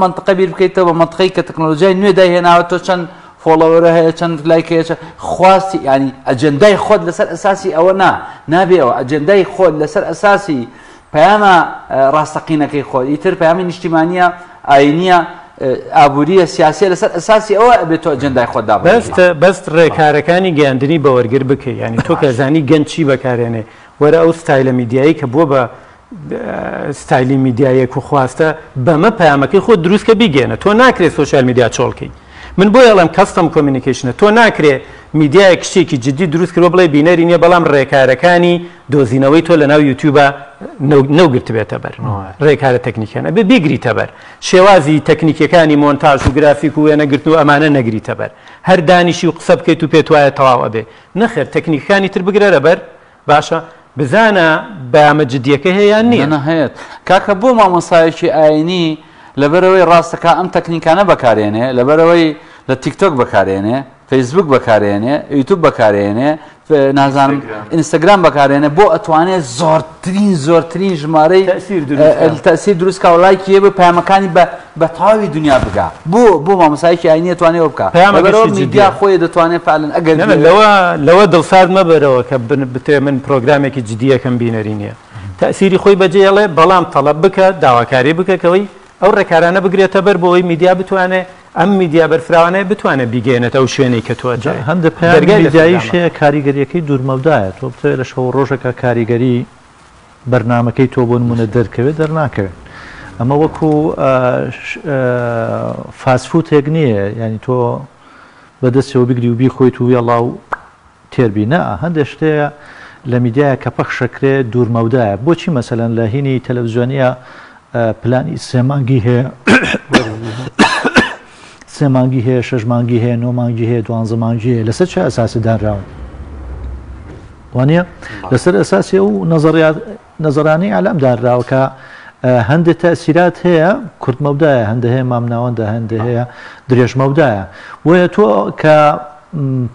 منطقە بیر بکەیتەوە بە منطقەی کە تەکنۆلۆژیای نوێ داهێناوە تۆ چەند فۆڵەوەرە هەیە چەند لایکەیە خواستی ینی ئەجەندای خۆت لەسەر ئەساسی ئەوە نابێەوە ئەجەندای خۆت لەسەر ئەساسی پەیامە ڕاستەقینەکەی خۆت ئیتر پەیامی نیشتیمانیە ئاینیە ئابوووریە سیاسی لەسەر ئەساسی ئەوە بێت تۆ ئەجەندای خۆت بەست ڕێکارەکانی گەیاندنی بە وەرگر بکەی ینی تۆ کەزانی گەنج چی بەکارێنێ وەرە ئەو ستایلە میدیایی کە بووە بە ستایلی میدیایەک و خواستە بەمە پەیامەکەی خۆت دروستکە بیگەێنە تۆ ناکرێت سوۆشیال میدیا چۆڵکەی من بۆ ئەڵم کەستەم کۆمیونیکیشنە تۆ ناکرێ میدیای کشتێکی جدی دروست کرۆ بڵێ بینەری نییە بەڵام ڕێکارەکانی دۆزینەوەی تۆ لە ناو یوتیوبە نەوگرت بێتە بەر ڕێکارە تەکنیکیانە بێ بیگریتە بەر شێوازی تەکنیکەکانی مۆنتاژ و گرافیک و وێنەگرتن و ئەمانە نەگریتە بەر هەر دانیشی و قسە بکەیت و پێت وایە تەواوە بێ نەخێر تەکنیکەکانی تر بگرێرە بەر باشە بزانە بەیامە جدیەکە هەیە نییە نەهەیەت کاکە بۆ مامۆسایەکی ئاینی لەبەرەوەی ڕاستەکە ئەم تەکنیکانە بەکارێنێ لەبەرەوەی لە تیکتۆک بەکارێنێ فەیسبوک بەکارێنێ یوتیوب بەکارێنێ نازانم ئینستاگرام بەکارێنێ بۆ ئەتوانێت زۆرترین ژمارەی تەسیر دروستکە و لایکی بە پەیامەکانی بە تاوی دنیا بگا بۆ مامۆسایەکی ئاینی دەتوانێت بکە میدیا خۆی دەتوانێت فعلن ئەگەر لەوە دڵسارد مەبەرەوە کە بتێ من پرۆگرامێکی جدیەکەم بینەری نییە تەسیری خۆی بەجێڵێ بەڵام تەڵەب بکە داواکاری بکەکەوەی ئەو ڕێکارانە بگرێتە بەر بۆەوەی میدیا بتوانێت ئەم میدیا بەرفراوانەیە بتوانێت بیگەێنێت ئەو شوێنەی کە تۆ هەندە پێیداییش کاریگەریەکەی دوورمەودایە تۆ بتوێت لە شەو ڕۆژەکە کاریگەری بەرنمەکەی تۆ بۆ نمونە دەرکەوێت دەرناکەوێت ئەمە وەکو فاسفوتێک نییە ینی تۆ بەدەستەوە بگری و بیخۆیت و وێڵاو تێربینە هەندێک شتەیە لە میدیایە کە پەخشەکرێ دوورمەودایە بۆچی مەسەلەن لە هینی تەلەڤیزیۆنیە پلانی 3 مانگی هەیە 3 مانگی هەیە 6 مانگی هەیە 9 مانگی هەیە 12 مانگی هەیە لەسەر چه ئەساسی دانراون وانە لەسەر ئەساسی و نەزەرانەی عالەم دانراوە کە هەندێک تەسیرات هەیە کورتمەودایە هەندە هەیە مامناوەندە هەندە هەیە درێژمەودایە وایە تۆ کە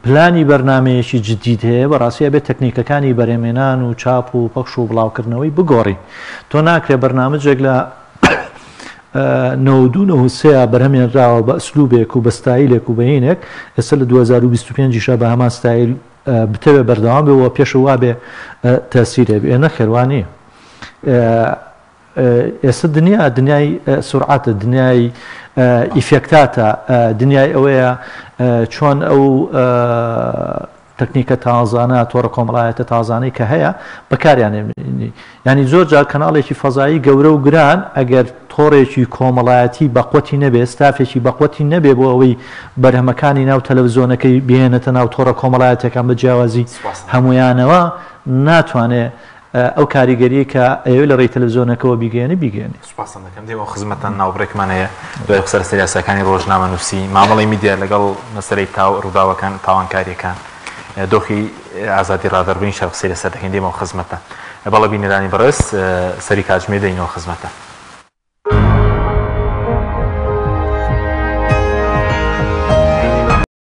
پلانی بەرنمەیەکی جدید هەیە بەڕاستیە بێت تەکنیکەکانی بەرهێمێنان و چاپ و پەخش و بڵاوکردنەوەی بگۆڕی تۆ ناکرێ بەرنامەجێک لە 92 بەرهەمێنراوە بە ئەسلوبێک و بە ستایلێک و بەهینێک ئێستا لە 2025 بە هەمان ستایل بتەوێ بەردەوام بێەوە پێشەوا بێ تەسیرێ بێ نەخێوانیە ئێستا دنیای سورعاتە دنیای ئیفێکتاتە دنیای ئەوەیە چۆن ئەو تەکنیکە تازانە تۆڕە کۆمەڵایەتە تازانەی کە هەیە بەکاریانێ ینی زۆر جار کەناڵێکی فەزایی گەورە و گران ئەگەر تۆڕێکی کۆمەڵایەتی بەقوەتی نەبێ ستافێکی بەقوەتی نەبێ بۆ ئەوەی بەرهەمەکانی ناو تەلەڤیزۆنەکەی بێنێتە ناو تۆڕە کۆمەڵایەتەکان بە جیاوازی هەمویانەوە ناتوانێت ئەو کاریگەری کە ئەوێ لە ڕێی تەلەڤیزۆنەکەەوە بیگەێنی سوپاسم دەکەم دێەوە خزمەتەن ناوبڕێکمان هەیە دوای خسەر سریاسەکانی ڕۆژنامە نووسی مامەڵی میدیا لەگەڵ مەسەرەی ڕووداوەکان تاوانکاریەکان دۆخی ئازادی ڕادەربوونی شەخسی لەسەر دەکەین دێمەوە خزمەتە بەڵە بینەرانی بەڕێز سەری کاتژمێر دەینەوە خزمەتە